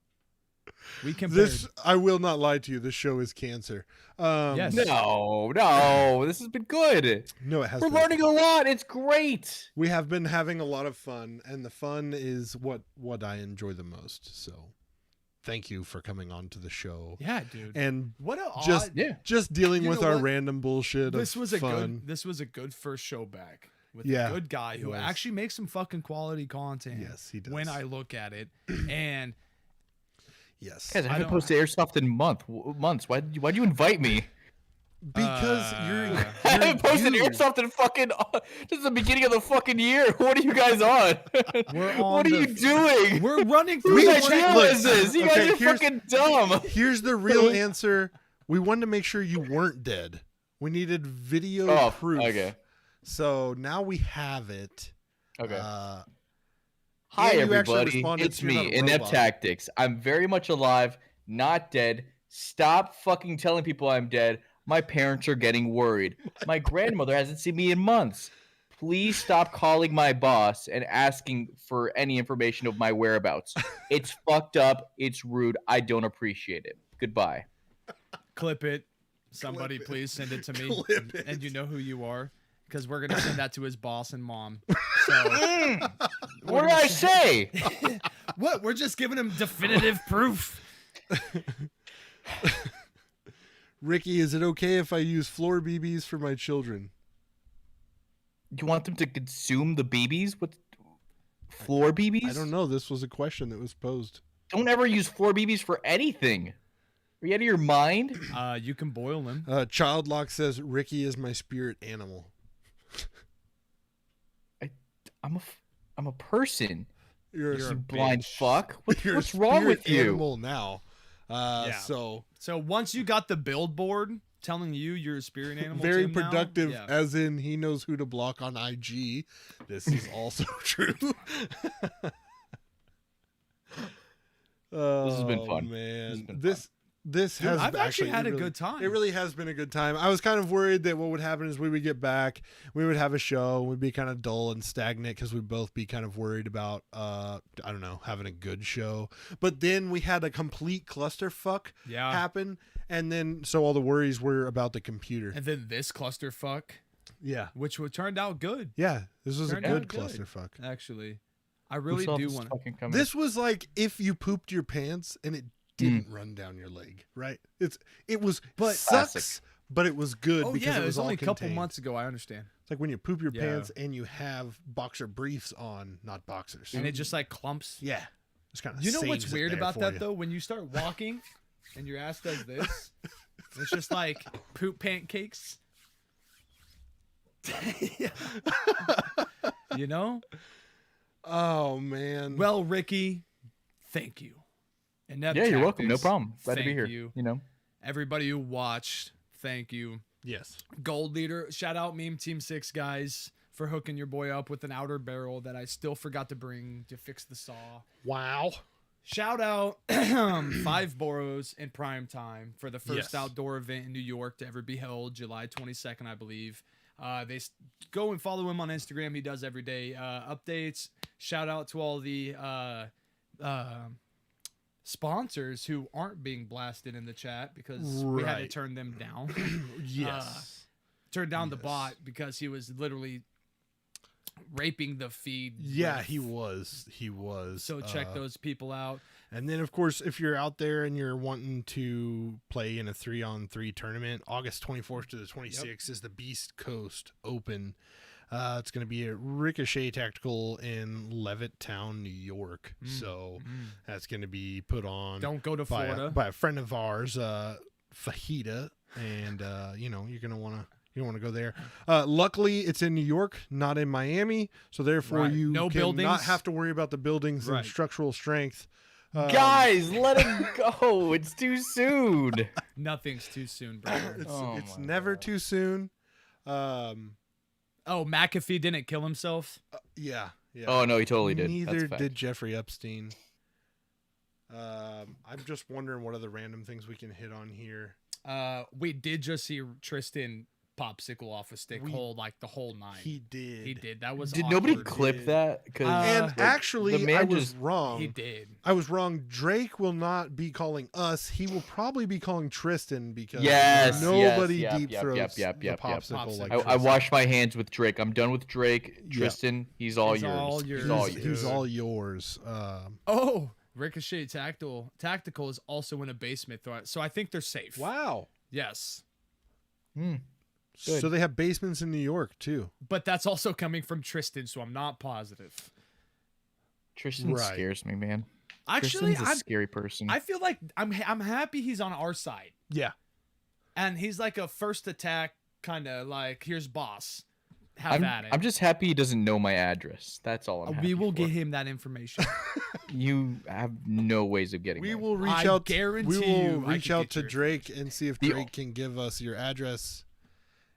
We compared. This, I will not lie to you. This show is cancer. Yes. No. This has been good. No, it has. We're been. learning a lot. It's great. We have been having a lot of fun, and the fun is what I enjoy the most. So, thank you for coming on to the show Yeah, dude. and What a just odd. Yeah. just dealing You with know our what? random bullshit This of was a fun. good. This was a good first show back. with Yeah, a good guy who was. actually makes some fucking quality content. Yes, he does. When I look at it, and Yes. Guys, I haven't don't- posted Airsoft in months. Why'd you invite me? Because you're I haven't posted you. Airsoft in fucking. This is the beginning of the fucking year. What are you guys on? We're on what are the- you doing? we're running Whose through. idea look, was this? You okay, guys are here's- fucking dumb. Here's the real answer. We wanted to make sure you weren't dead. We needed video proof. Okay. So now we have it. Okay. Uh, Hi, and you actually everybody. responded, It's so you're me, not a Inept robot. Tactics. I'm very much alive, not dead. Stop fucking telling people I'm dead. My parents are getting worried. My grandmother hasn't seen me in months. Please stop calling my boss and asking for any information of my whereabouts. It's fucked up. It's rude. I don't appreciate it. Goodbye. Clip it. Somebody Clip it. please send it to me. Clip it. And you know who you are, because we're gonna send that to his boss and mom. So What did I say? what? We're just giving him definitive proof. Ricky, is it okay if I use floor BBs for my children? You want them to consume the BBs? What? Floor BBs? I don't know. This was a question that was posed. Don't ever use floor BBs for anything. Are you out of your mind? You can boil him. Childlock says Ricky is my spirit animal. I'm a person. You're You're a a Blind bitch. fuck. You're a What's wrong spirit with you? Animal now. Yeah. So So once you got the billboard telling you you're a spirit animal, very Tim, now, productive, yeah. as in he knows who to block on IG. This is also true. This has been fun. Man, This has been this Dude, has I've actually had it a really- good time. It really has been a good time. I was kind of worried that what would happen is we would get back, we would have a show, we'd be kind of dull and stagnant because we'd both be kind of worried about, I don't know, having a good show. But then we had a complete clusterfuck Yeah. happen, and then so all the worries were about the computer. And then this clusterfuck, Yeah, which turned out good, yeah, this was a Turned good out good. clusterfuck. actually. I Who really saw do this want. fucking coming? This was like if you pooped your pants and it didn't run down your leg, right? It was, But- sucks, Classic. but it was good Oh because yeah, it it was was all only a couple contained. months ago. I understand. It's like when you poop your Yeah. pants and you have boxer briefs on, not boxers. And it just like clumps. yeah, it's kind of. You know what's weird about that though? When you start walking and your ass does this, it's just like poop pancakes. You know? Oh man. Well, Ricky, thank you. yeah, you're welcome. No Tactics, problem. Glad to be thank here. you. know. Everybody who watched, thank you. yes. Gold leader, shout out Meme Team 6 guys for hooking your boy up with an outer barrel that I still forgot to bring to fix the saw. Wow. Shout out Five Boroughs in prime time for the first Yes. outdoor event in New York to ever be held, July 22nd, I believe. Go and follow him on Instagram. He does every day updates. Shout out to all the sponsors who aren't being blasted in the chat because we had to Right. turn them down. Yes. Turn down the Yes. bot because he was literally raping the feed. yeah, with- he was. He was. So check those people out. And then, of course, if you're out there and you're wanting to play in a 3-on-3 tournament, August 24th to the 26th is the Beast Coast Open. It's going to be at Ricochet Tactical in Levittown, New York. So that's going to be put on Don't go to by Florida. a friend of ours, Fajita, and you're going to want to. You don't want to go there. Luckily, it's in New York, not in Miami, so therefore Right. you No can not buildings. have to worry about the buildings Right. and structural strength. Guys, let him go. It's too soon. Nothing's too soon, brother. It's, Oh it's my never God. too soon. Oh, McAfee didn't kill himself. Yeah. Oh no, he totally did. Neither That's fact. did Jeffrey Epstein. I'm just wondering what other random things we can hit on here. We did just see Tristan popsicle off a stick hold like the whole night. He did. He did. That was Did nobody awkward. clip that? Because And The actually, man I was just- wrong. He did. I was wrong. Drake will not be calling us. He will probably be calling Tristan because Yes, nobody yes, deep yep, throats yep, the yep. popsicle like I Tristan. wash my hands with Drake. I'm done with Drake. Yep. Tristan, he's all He's yours. all He's yours. all He's yours. all yours. Oh, Ricochet Tactical is also in a basement threat, so I think they're safe. Wow. Yes. Good. So they have basements in New York too. But that's also coming from Tristan, so I'm not positive. Tristan Right. scares me, man. Actually, Tristan's a scary person. I feel like I'm happy he's on our side. Yeah. And he's like a first attack kind of like, here's boss. Have at it. I'm just happy he doesn't know my address. That's all I'm happy We will for. get him that information. You have no ways of getting We it. will reach I out. guarantee we you will I reach can out get to your Drake and see if The- Drake can give us your address.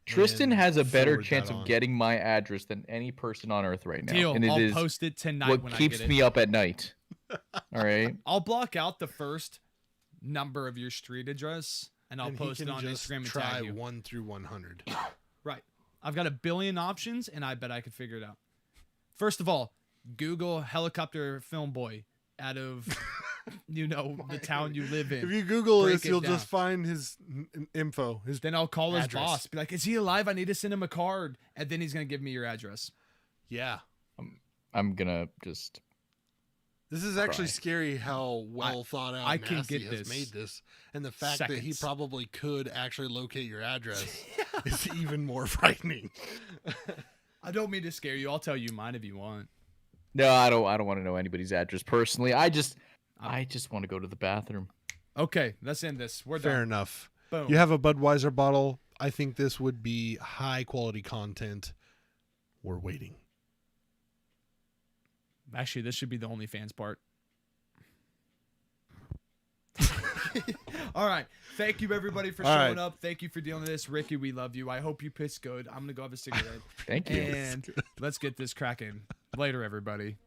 Tristan and has a better forward chance that of on. getting my address than any person on earth right now. Deal. And it I'll is post it tonight what when keeps I get it. me up at night. All right. I'll block out the first number of your street address and I'll And he post it can on just Instagram and try tag you. 1 through 100. Right. I've got a billion options and I bet I could figure it out. First of all, Google helicopter film boy out of the town you live in. If you Google Break this, it you'll down. just find his info. His Then I'll call his address. boss. Be like, is he alive? I need to send him a card. And then he's going to give me your address. yeah. I'm gonna just. This is actually Cry. scary how well thought out I can Nasty get has this made this, and the fact that he seconds. probably could actually locate your address is even more frightening. I don't mean to scare you. I'll tell you mine if you want. No, I don't want to know anybody's address personally. I just want to go to the bathroom. Okay, let's end this. We're Fair done. enough. Boom. You have a Budweiser bottle. I think this would be high quality content. We're waiting. Actually, this should be the OnlyFans part. All right. Thank you, everybody, for All showing right. up. Thank you for dealing with this. Ricky, we love you. I hope you piss good. I'm going to go have a cigarette. Thank you. And let's get this cracking. Later, everybody.